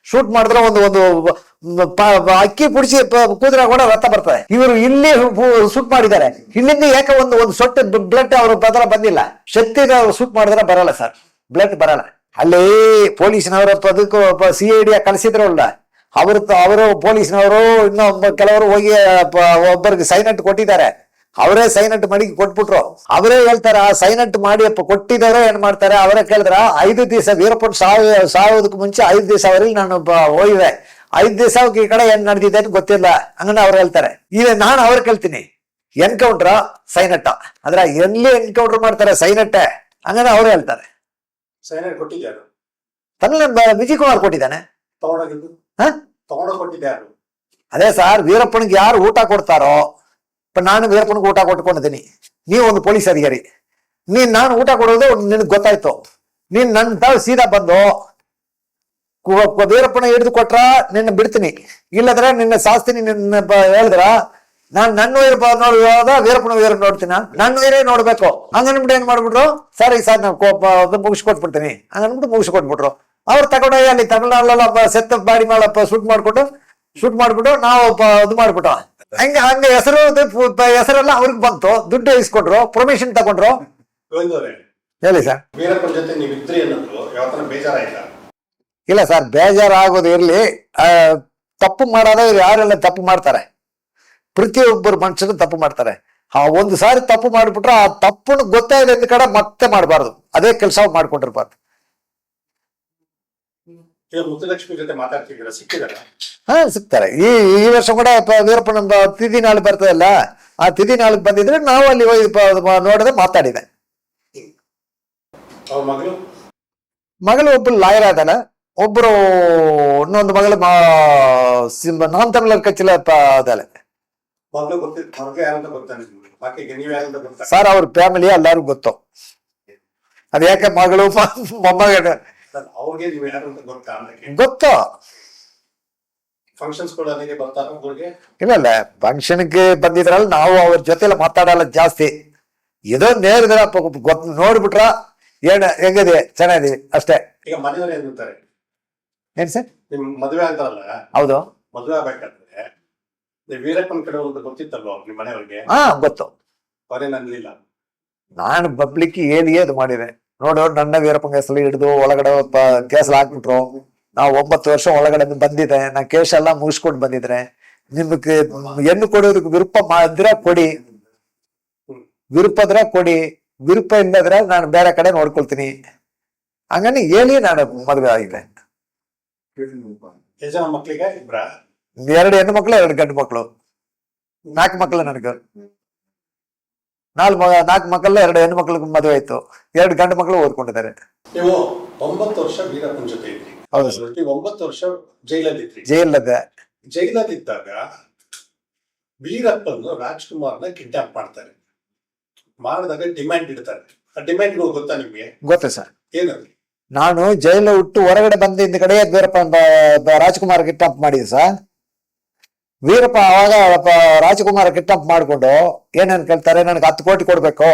ಶೂಟ್ ಮಾಡಿದ್ರೆ ಒಂದು ಅಕ್ಕಿ ಪುಡಿಸಿ ಕೂದ್ರೆ ಕೂಡ ರಕ್ತ ಬರ್ತದೆ. ಇವರು ಇಲ್ಲಿ ಶೂಟ್ ಮಾಡಿದ್ದಾರೆ, ಇಲ್ಲಿಂದ ಯಾಕೆ ಒಂದು ಸೊಟ್ಟೆ ಬ್ಲಡ್ ಅವ್ರ ಬದಲ ಬಂದಿಲ್ಲ. ಶಕ್ತಿ ಶೂಟ್ ಮಾಡಿದ್ರೆ ಬರಲ್ಲ ಸರ್, ಬ್ಲಡ್ ಬರಲ್ಲ. ಅಲ್ಲಿ ಪೊಲೀಸ್ನವರ ಅದಕ್ಕೂ CID ಕಳಿಸಿದ್ರಲ್ಲ, ಅವರು ಪೊಲೀಸ್ನವರು ಇನ್ನೂ ಕೆಲವರು ಹೋಗಿ ಒಬ್ಬರಿಗೆ ಸೈನಟ್ ಕೊಟ್ಟಿದ್ದಾರೆ. ಅವರೇ ಸೈನಟ್ ಮಾಡಿ ಕೊಟ್ಬಿಟ್ರು. ಅವರೇ ಹೇಳ್ತಾರ ಆ ಸೈನಟ್ ಮಾಡಿ ಕೊಟ್ಟಿದ್ದಾರೆ ಏನ್ ಮಾಡ್ತಾರೆ. ಅವರೇ ಕೇಳಿದ್ರ 5 ದಿವಸ ವೀರಪ್ಪನ್ ಸಾಯೋದಕ್ಕೆ ಮುಂಚೆ 5 ದಿವಸ ಅವರಿಗೆ ನಾನು ಹೋಗಿವೆ, 5 ದಿವಸ ಈ ಕಡೆ ಏನ್ ನಡೆದಿದೆ ಅಂತ ಗೊತ್ತಿಲ್ಲ ಹಂಗನ ಅವ್ರು ಹೇಳ್ತಾರೆ. ಈಗ ನಾನು ಅವ್ರು ಕೇಳ್ತೀನಿ, ಎನ್ಕೌಂಟ್ರ ಸೈನಟ್ಟ ಅಂದ್ರೆ ಎಲ್ಲಿ ಎನ್ಕೌಂಟರ್ ಮಾಡ್ತಾರೆ ಸೈನಟ್ಟೆ ಹಂಗನ ಅವ್ರು ಹೇಳ್ತಾರೆ. ಸೈನಟ್ ಕೊಟ್ಟಿದ್ಯಾರು? ತನ್ನ ವಿಜಯ್ ಕುಮಾರ್ ಕೊಟ್ಟಿದ್ದಾನೆ. ಕೊಟ್ಟಿದ್ಯಾರು? ಅದೇ ಸರ್, ವೀರಪ್ಪನಿಗೆ ಯಾರು ಊಟ ಕೊಡ್ತಾರೋ, ನಾನು ವೀರಪ್ಪನಿಗೆ ಊಟ ಕೊಟ್ಕೊಂಡಿದ್ದೀನಿ, ನೀವು ಒಂದು ಪೊಲೀಸ್ ಅಧಿಕಾರಿ, ನಾನು ಊಟ ಕೊಡೋದು ನಿನಗೆ ಗೊತ್ತಾಯ್ತು, ನೀನ್ ನನ್ನ ತಾವು ಸೀದಾ ಬಂದು ವೀರಪ್ಪನ ಹಿಡಿದು ಕೊಟ್ರ ನಿನ್ನ ಬಿಡ್ತೀನಿ, ಇಲ್ಲದ್ರೆ ನಿನ್ನ ಸಾಸ್ತೀನಿ. ನಿನ್ನ ಹೇಳಿದ್ರ ನಾನು ನನ್ನ ನೋಡೋದ ವೀರಪ್ಪನ ವೀರ ನೋಡ್ತೀನ, ನನ್ನ ವೀರೇ ನೋಡ್ಬೇಕು ಹಂಗನ್ಬಿಟ್ಟು ಏನ್ ಮಾಡ್ಬಿಟ್ರು, ಸರಿ ಸರ್ ನಾನು ಮುಗಿಸ್ಕೊಟ್ಬಿಡ್ತೀನಿ ಹಂಗನ್ಬಿಟ್ಟು ಮುಗಿಸ್ಕೊಟ್ಬಿಟ್ರು. ಅವ್ರು ತಗೊಂಡೋಗಿ ಅಲ್ಲಿ ತಮಿಳ್ನಾಡಲ್ಲ ಸೆತ್ತ ಬಾಡಿ ಮಾಡಪ್ಪ ಶೂಟ್ ಮಾಡ್ಬಿಟ್ಟು ನಾವು ಇದು ಮಾಡ್ಬಿಟ್ಟು ಹಂಗ ಹೆಸರೆಲ್ಲ ಅವ್ರಿಗೆ ಬಂತು, ದುಡ್ಡು ಇಸ್ಕೊಟ್ರು, ಪರ್ಮಿಷನ್ ತಗೊಂಡ್ರು. ಹೇಳಿ ಸರ್. ವೀರಪ್ಪನ ಜೊತೆ ನೀವು ಇದ್ರಿ ಅನ್ನೋದು ಯಾವತ್ತನ ಬೇಜಾರಾಯ್ತಾ? ಇಲ್ಲ ಸರ್, ಬೇಜಾರಾಗೋದು ಇರ್ಲಿ. ತಪ್ಪು ಮಾಡೋದು ಯಾರೆಲ್ಲ ತಪ್ಪು ಮಾಡ್ತಾರೆ, ಪ್ರತಿಯೊಬ್ಬರು ಮನುಷ್ಯರು ತಪ್ಪು ಮಾಡ್ತಾರೆ. ಒಂದು ಸಾರಿ ತಪ್ಪು ಮಾಡ್ಬಿಟ್ರೆ ಆ ತಪ್ಪನ್ನು ಗೊತ್ತಾಗಿದೆ ಅಂದ ಕಡೆ ಮತ್ತೆ ಮಾಡಬಾರ್ದು, ಅದೇ ಕೆಲಸ ಮಾಡ್ಕೊಂಡಿರ್ಬಾರ್ದು. ಈಗ ಮುತ್ತಲಕ್ಷ್ಮಿ ಜೊತೆ ಮಾತಾಡ್ತಿದ್ದೀರಾ, ಸಿಕ್ಕಿದಾರ? ಸಿಗ್ತಾರೆ. ಈ ವರ್ಷ ಕೂಡ ವೀರಪ್ಪನ ತಿಥಿ ನಾಳೆ ಬರ್ತದಲ್ಲ, ಆ ತಿಥಿ ನಾಳೆ ಬಂದಿದ್ರೆ ನಾವು ಅಲ್ಲಿ ನೋಡಿದ್ರೆ ಮಾತಾಡಿದೆ. ಮಗಳು ಒಬ್ಬರು ಲಾಯರ್ ಆದಾಳ, ಒಬ್ರು ಇನ್ನೊಂದು ಮಗಳು ನಾನ್ ತಮಿಳರ್ ಕಚ್ಚಿಲ ಅದಾಳೆ. ಸರ್ ಅವ್ರ ಫ್ಯಾಮಿಲಿ ಎಲ್ಲಾರು ಗೊತ್ತು. ಅದ್ ಯಾಕೆ ಮಗಳು ಮೊಮ್ಮಗ ಗೊತ್ತು. ಇಲ್ಲ ಫಂಕ್ಷನ್ಗೆ ಬಂದಿದ್ರಲ್ಲ, ನಾವು ಅವ್ರ ಜೊತೆಲ್ಲ ಮಾತಾಡಲ್ಲ ಜಾಸ್ತಿ. ಇದೋ ನೇರಿದ್ರ ನೋಡ್ಬಿಟ್ರ ಹೆಂಗಿದೆ ಚೆನ್ನಾಗಿದೆ ಅಷ್ಟೇ. ಈಗ ಮನೆಯವ್ರು ಏನಂತಾರೆ? ಏನ್ ಸರ್ ನಿಮ್ ಮದುವೆ ಅಂತಾರಲ್ಲ? ಹೌದು, ಮದುವೆ ಆಗ್ಬೇಕಾದ್ರೆ ವೀರಪ್ಪನ ಕಡೆ ಗೊತ್ತಿತ್ತಲ್ವ ನಿಮ್ ಮನೆಯವ್ರಿಗೆ? ಗೊತ್ತು. ಅವರೇನ್ ಅನ್ಲಿಲ್ಲ? ನಾನು ಪಬ್ಲಿಕ್ ಹೇಳಿ ಅದು ಮಾಡಿದೆ. ನೋಡು, ನನ್ನ ವೀರಪ್ಪನ ಹೆಸರು ಹಿಡಿದು ಒಳಗಡೆ ಕೇಸಲ್ಲಿ ಹಾಕ್ಬಿಟ್ರು. ನಾವು 9 ವರ್ಷ ಒಳಗಡೆ ಬಂದಿದೆ, ನಾ ಕೇಸ್ ಎಲ್ಲ ಮುಗಿಸ್ಕೊಂಡು ಬಂದಿದ್ರೆ, ನಿಮ್ಗೆ ಹೆಣ್ಣು ಕೊಡೋದಕ್ಕೆ ವಿರುಪ ಇದ್ರೆ ಕೊಡಿ, ವಿರುಪದ್ರ ಕೊಡಿ, ವಿರುಪ ಇಲ್ಲದ್ರೆ ನಾನು ಬೇರೆ ಕಡೆ ನೋಡ್ಕೊಳ್ತೀನಿ ಹಂಗನಿ ಹೇಳಿ ನಾನು ಮದುವೆ ಆಗಿದೆ. ಮಕ್ಳಿಗೆ 2 ಹೆಣ್ಣು ಮಕ್ಳು 2 ಗಂಡು ಮಕ್ಳು, 4 ಮಕ್ಳು ನನಗೆ. 4 ಮಕ್ಕಳಲ್ಲ 2 ಹೆಣ್ಣು ಮಕ್ಳಿಗೆ ಮದುವೆ ಆಯ್ತು, 2 ಗಂಡು ಮಕ್ಳು ಓದ್ಕೊಂಡಿದ್ದಾರೆ. ನೀವು 9 ವರ್ಷ ವೀರಪ್ಪನ ಜೊತೆ ಇದ್ರಿ. ಹೌದು ಸರ್. 9 ವರ್ಷ ಜೈಲಲ್ಲಿದ್ರಿ. ಜೈಲಲ್ಲಿದ್ದಾಗ ವೀರಪ್ಪನ ರಾಜ್ಕುಮಾರ್ನ ಕಿಡ್ನಾಪ್ ಮಾಡ್ತಾರೆ. ಮಾಡಿದಾಗ ಡಿಮ್ಯಾಂಡ್ ಇಡ್ತಾರೆ. ಆ ಡಿಮ್ಯಾಂಡ್ ಗೊತ್ತಾ ನಿಮ್ಗೆ? ಗೊತ್ತು ಸರ್. ಏನದು? ನಾನು ಜೈಲು ಹುಟ್ಟು ಹೊರಗಡೆ ಬಂದಿದ್ದ ಕಡೆ ವೀರಪ್ಪ ರಾಜ್ಕುಮಾರ್ ಕಿಡ್ನಾಪ್ ಮಾಡಿದೆ ಸರ್. ವೀರಪ್ಪ ಅವಾಗ ರಾಜಕುಮಾರ ಕಿಡ್ನಾಪ್ ಮಾಡ್ಕೊಂಡು ಏನೇನ್ ಕೇಳ್ತಾರೆ, ನನಗೆ 10 ಕೋಟಿ ಕೊಡ್ಬೇಕು,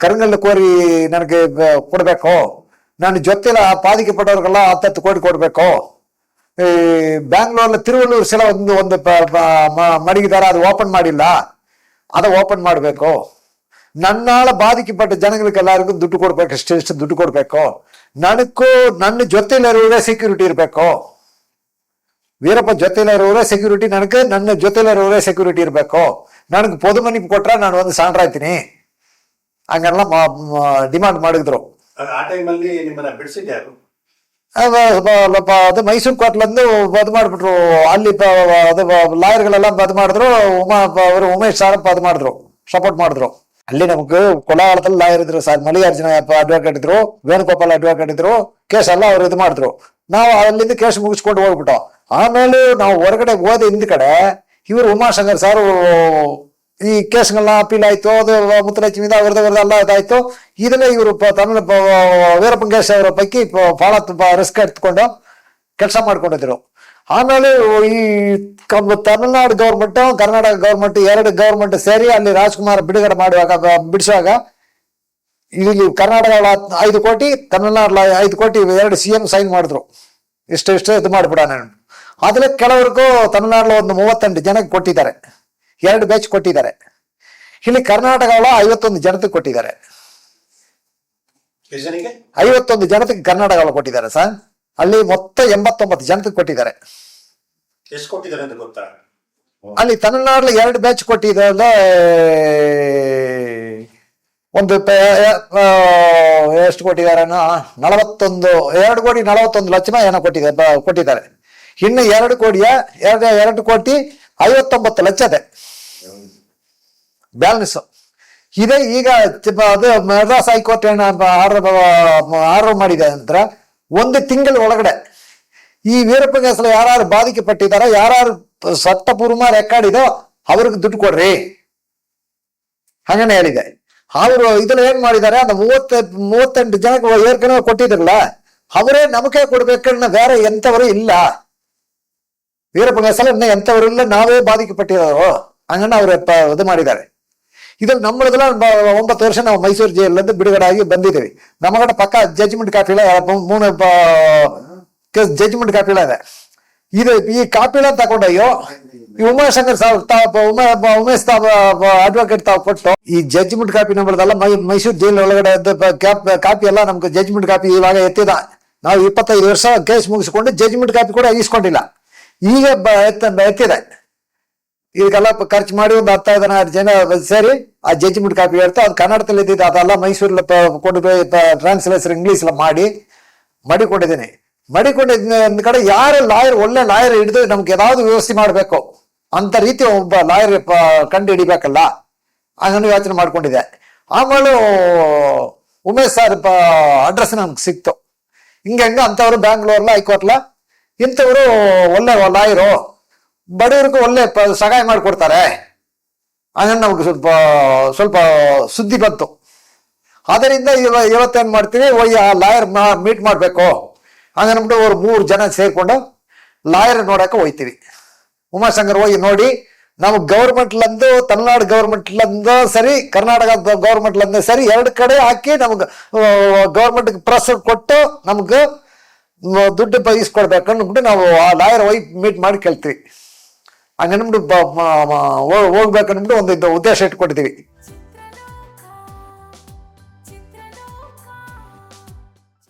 ಕರಂಗಲ್ಲು ಕೋರಿ ನನಗೆ ಕೊಡ್ಬೇಕು, ನನ್ನ ಜೊತೆಲ ಪಾದಿಕೆ ಪಡೋರ್ಗೆಲ್ಲ 10 ಕೋಟಿ ಕೊಡ್ಬೇಕು, ಈ ಬ್ಯಾಂಗ್ಳೂರ್ನ ತಿರುವಲ್ಲೂರು ಸಲ ಒಂದು ಮಡಗಿದಾರ, ಅದು ಓಪನ್ ಮಾಡಿಲ್ಲ, ಅದು ಓಪನ್ ಮಾಡ್ಬೇಕು, ನನ್ನಾಳ ಬಾಧಿಕೆ ಪಟ್ಟ ಜನಗಳಿಗೆ ಎಲ್ಲರಿಗೂ ದುಡ್ಡು ಕೊಡ್ಬೇಕು, ಎಷ್ಟು ದುಡ್ಡು ಕೊಡ್ಬೇಕು, ನನಗೂ ನನ್ನ ಜೊತೆಲಿರೋರೇ ಸೆಕ್ಯೂರಿಟಿ ಇರ್ಬೇಕು, ವೀರಪ್ಪ ಜೊತೆಲಿರೋರೇ ಸೆಕ್ಯೂರಿಟಿ, ನನಗೆ ನನ್ನ ಜೊತೆಲಿರೋರೇ ಸೆಕ್ಯೂರಿಟಿ ಇರ್ಬೇಕು, ನನಗೆ ಪೊದು ಮನಿ ಕೊಟ್ರ ನಾನು ಒಂದು ಸಾಂಡ್ರ ಆಯ್ತೀನಿ ಹಂಗೆಲ್ಲ ಡಿಮಾಂಡ್ ಮಾಡಿದ್ರು. ಅದು ಮೈಸೂರು ಕೋರ್ಟ್ಲಂದು ಬದ್ ಮಾಡ್ಬಿಟ್ರು. ಅಲ್ಲಿ ಅದು ಲಾಯರ್ಗಳೆಲ್ಲ ಬದ್ ಮಾಡಿದ್ರು. ಅವರು ಉಮೇಶ್ ಸಾರ್ ಬದ್ ಮಾಡಿದ್ರು, ಸಪೋರ್ಟ್ ಮಾಡಿದ್ರು. ಅಲ್ಲಿ ನಮ್ಗೆ ಕೊಲಾಳದಲ್ಲಿ ಲಾಯರ್ ಇದ್ರು ಸರ್, ಮಲ್ಲಿಕಾರ್ಜುನ ಅಡ್ವೊಕೇಟ್ ಇದ್ರು, ವೇಣುಗೋಪಾಲ್ ಅಡ್ವೊಕೇಟ್ ಇದ್ರು. ಕೇಸ್ ಎಲ್ಲ ಅವ್ರು ಇದು ಮಾಡಿದ್ರು. ನಾವು ಅಲ್ಲಿಂದ ಕೇಸ್ ಮುಗಿಸ್ಕೊಂಡು ಹೋಗ್ಬಿಟ್ಟು ಆಮೇಲೆ ನಾವು ಹೊರಗಡೆ ಹೋದ ಹಿಂದ್ ಕಡೆ ಇವರು ಉಮಾಶಂಕರ್ ಸಾರು ಈ ಕೇಸ್ಗಳನ್ನ ಅಪೀಲ್ ಆಯ್ತು, ಅದು ಮುತ್ತಲಕ್ಷ್ಮಿಯಿಂದ ಅವ್ರದ್ದು ಎಲ್ಲ ಇದಾಯ್ತು. ಇದನ್ನ ಇವರು ತಮಿಳು ವೀರಪ್ಪಂಗೇಶ್ ಅವರ ಪೈಕಿ ಬಹಳ ರಿಸ್ಕ್ ಎತ್ಕೊಂಡು ಕೆಲಸ ಮಾಡ್ಕೊಂಡಿದ್ರು. ಆಮೇಲೆ ಈ ತಮಿಳ್ನಾಡು ಗೌರ್ಮೆಂಟ್ ಕರ್ನಾಟಕ ಗೌರ್ಮೆಂಟ್ ಎರಡು ಗೌರ್ಮೆಂಟ್ ಸೇರಿ ಅಲ್ಲಿ ರಾಜ್ಕುಮಾರ್ ಬಿಡುಗಡೆ ಬಿಡಿಸುವಾಗ ಇಲ್ಲಿ ಕರ್ನಾಟಕ 5 ಕೋಟಿ, ತಮಿಳ್ನಾಡು 5 ಕೋಟಿ, 2 CM ಸೈನ್ ಮಾಡಿದ್ರು. ಇಷ್ಟು ಇದು ಮಾಡಿಬಿಡ ನಾನು. ಆದ್ರೆ ಕೆಲವ್ರಿಗೂ ತಮಿಳ್ನಾಡು ಒಂದು 38 ಜನಕ್ಕೆ ಕೊಟ್ಟಿದ್ದಾರೆ, 2 ಬ್ಯಾಚ್ ಕೊಟ್ಟಿದ್ದಾರೆ. ಇಲ್ಲಿ ಕರ್ನಾಟಕ 51 ಜನತೆಗೆ ಕೊಟ್ಟಿದ್ದಾರೆ. 51 ಜನತೆಗೆ ಕರ್ನಾಟಕ ಕೊಟ್ಟಿದ್ದಾರೆ ಸರ್. ಅಲ್ಲಿ ಮೊತ್ತ 89 ಜನತೆಗೆ ಕೊಟ್ಟಿದ್ದಾರೆ. ಎಷ್ಟು ಕೊಟ್ಟಿದ್ದಾರೆ ಅಂತ ಗೊತ್ತಾ? ಅಲ್ಲಿ ತಮಿಳ್ನಾಡು 2 ಬ್ಯಾಚ್ ಕೊಟ್ಟಿದ್ದಾರೆ. ಒಂದು ಎಷ್ಟು ಕೊಟ್ಟಿದ್ದಾರೆ? 2 ಕೋಟಿ 41 ಲಕ್ಷ ಏನೋ ಕೊಟ್ಟಿದ್ದಾರೆ. ಇನ್ನು 2 ಕೋಟಿಯ 2 ಕೋಟಿ 59 ಲಕ್ಷ ಇದೆ ಬ್ಯಾಲೆನ್ಸ್ ಇದೆ. ಈಗ ಅದು ಮದ್ರಾಸ್ ಹೈಕೋರ್ಟ್ ಆರ್ಡರ್ ಮಾಡಿದೆ ನಂತರ 1 ತಿಂಗಳ ಒಳಗಡೆ ಈ ವೀರಪ್ಪನ ಹೆಸರು ಯಾರು ಬಾಧಿಕೆ ಪಟ್ಟಿದಾರೋ, ಯಾರು ಸತ್ತಪೂರ್ವ ರೆಕಾರ್ಡ್ ಇದೋ ಅವ್ರಿಗೆ ದುಡ್ಡು ಕೊಡ್ರಿ ಹಂಗನೆ ಹೇಳಿದೆ. ಅವರು ಇದ್ರಲ್ಲಿ ಏನ್ ಮಾಡಿದ್ದಾರೆ, ಅದು 38 ಜನಕ್ಕೆ ಏರ್ಕನ ಕೊಟ್ಟಿದ್ರಲ್ಲ, ಅವರೇ ನಮಗೆ ಕೊಡ್ಬೇಕನ್ನ ಬೇರೆ ಎಂತವರು ಇಲ್ಲ. ವೀರಪ್ಪನ ಹೆಸರು ಎಂತವರು ಇಲ್ಲ, ನಾವೇ ಬಾಧಿಕೆ ಪಟ್ಟಿರೋರು ಹಂಗನ್ನ ಅವ್ರು ಇದು ಮಾಡಿದ್ದಾರೆ. ಇದ್ರಲ್ಲಿ ನಮ್ಮದೆಲ್ಲ 9 ವರ್ಷ ನಾವು ಮೈಸೂರು ಜೈಲಿಂದ ಬಿಡುಗಡೆ ಆಗಿ ಬಂದಿದ್ದೀವಿ. ನಮಗಡೆ ಪಕ್ಕ ಜಡ್ಜ್ಮೆಂಟ್ ಕಾಪಿಲ 3 ಜಡ್ಜ್ಮೆಂಟ್ ಕಾಪಿಲ ಇದೆ. ಇದು ಈ ಕಾಪಿಲ ತಗೊಂಡಯ್ಯೋ ಉಮಾಶಂಕರ್ ಉಮೇಶ್ ಅಡ್ವೊಕೇಟ್ ತಾವು ಕೊಟ್ಟು ಈ ಜಡ್ಜ್ಮೆಂಟ್ ಕಾಪಿ ನಮ್ಮದಲ್ಲ ಮೈಸೂರು ಜೈಲ್ ಒಳಗಡೆ ಕಾಪಿ ಎಲ್ಲ ನಮ್ಗೆ ಜಡ್ಜ್ಮೆಂಟ್ ಕಾಪಿ ಇವಾಗ ಎತ್ತಿದ. ನಾವು 25 ವರ್ಷ ಕೇಸ್ ಮುಗಿಸ್ಕೊಂಡು ಜಡ್ಜ್ಮೆಂಟ್ ಕಾಪಿ ಕೂಡ ಇಸ್ಕೊಂಡಿಲ್ಲ. ಈಗ ಎತ್ತಿದೆ. ಇದಕ್ಕೆಲ್ಲ ಖರ್ಚು ಮಾಡಿ ಒಂದು 10,000 ಜನ ಸೇರಿ ಆ ಜಡ್ಜ್ಮೆಂಟ್ ಕಾಪಿ ಹೇಳ್ತಾ ಅದು ಕನ್ನಡದಲ್ಲಿ ಇದ್ದಿದ್ದು ಅದೆಲ್ಲ ಮೈಸೂರಲ್ಲಿ ಕೊಂಡು ಟ್ರಾನ್ಸ್ಲೇಷನ್ ಇಂಗ್ಲೀಷ್ ಮಾಡಿಕೊಂಡಿದ್ದೀನಿ. ಮಾಡಿಕೊಂಡಿದ್ದ ಕಡೆ ಯಾರು ಲಾಯರ್ ಒಳ್ಳೆ ಲಾಯರ್ ಹಿಡಿದು ನಮ್ಗೆ ಯಾವ್ದು ವ್ಯವಸ್ಥೆ ಮಾಡಬೇಕು ಅಂತ ರೀತಿ ಒಬ್ಬ ಲಾಯರ್ ಕಂಡು ಹಿಡಿಬೇಕಲ್ಲ ಹಂಗನ್ನು ಯೋಚನೆ ಮಾಡ್ಕೊಂಡಿದ್ದೆ. ಆಮೇಲೆ ಉಮೇಶ್ ಸರ್ ಅಡ್ರೆಸ್ ನಮ್ಗೆ ಸಿಕ್ತು. ಹಿಂಗೆ ಅಂಥವ್ರು ಬ್ಯಾಂಗ್ಳೂರ್ಲ ಹೈಕೋರ್ಟ್ಲ ಇಂಥವ್ರು ಒಳ್ಳೆ ಲಾಯರು, ಬಡವರಿಗೂ ಒಳ್ಳೆ ಸಹಾಯ ಮಾಡಿಕೊಡ್ತಾರೆ ಹಂಗಂದು ನಮ್ಗೆ ಸ್ವಲ್ಪ ಸುದ್ದಿ ಬಂತು. ಅದರಿಂದ ಇವತ್ತೇನ್ ಮಾಡ್ತೀವಿ, ಆ ಲಾಯರ್ ಮೀಟ್ ಮಾಡ್ಬೇಕು ಹಂಗನ್ಬಿಟ್ಟು ಅವ್ರು 3 ಜನ ಸೇರ್ಕೊಂಡು ಲಾಯರ್ ನೋಡಕ್ಕೆ ಹೋಯ್ತೀವಿ. ಉಮಾಶಂಕರ್ ಹೋಗಿ ನೋಡಿ, ನಮ್ಗೆ ಗೌರ್ಮೆಂಟ್ಲಂದು ತಮಿಳ್ನಾಡು ಗೌರ್ಮೆಂಟ್ಲಂದು ಸರಿ, ಕರ್ನಾಟಕ ಗೌರ್ಮೆಂಟ್ಲಂದು ಸರಿ 2 ಕಡೆ ಹಾಕಿ ನಮ್ಗೆ ಗೌರ್ಮೆಂಟ್ಗೆ ಪ್ರೆಸ್ ಕೊಟ್ಟು ನಮ್ಗೆ ದುಡ್ಡು ಇಸ್ಕೊಡ್ಬೇಕು ಅಂದ್ಬಿಟ್ಟು ನಾವು ಆ ಲಾಯರ್ ಹೋಗಿ ಮೀಟ್ ಮಾಡಿ ಕೇಳ್ತೀವಿ. ಹಂಗನ್ಬಿಟ್ಟು ಹೋಗ್ಬೇಕನ್ಬಿಟ್ಟು ಒಂದು ಉದ್ದೇಶ ಇಟ್ಕೊಟ್ಟಿದ್ದೀವಿ.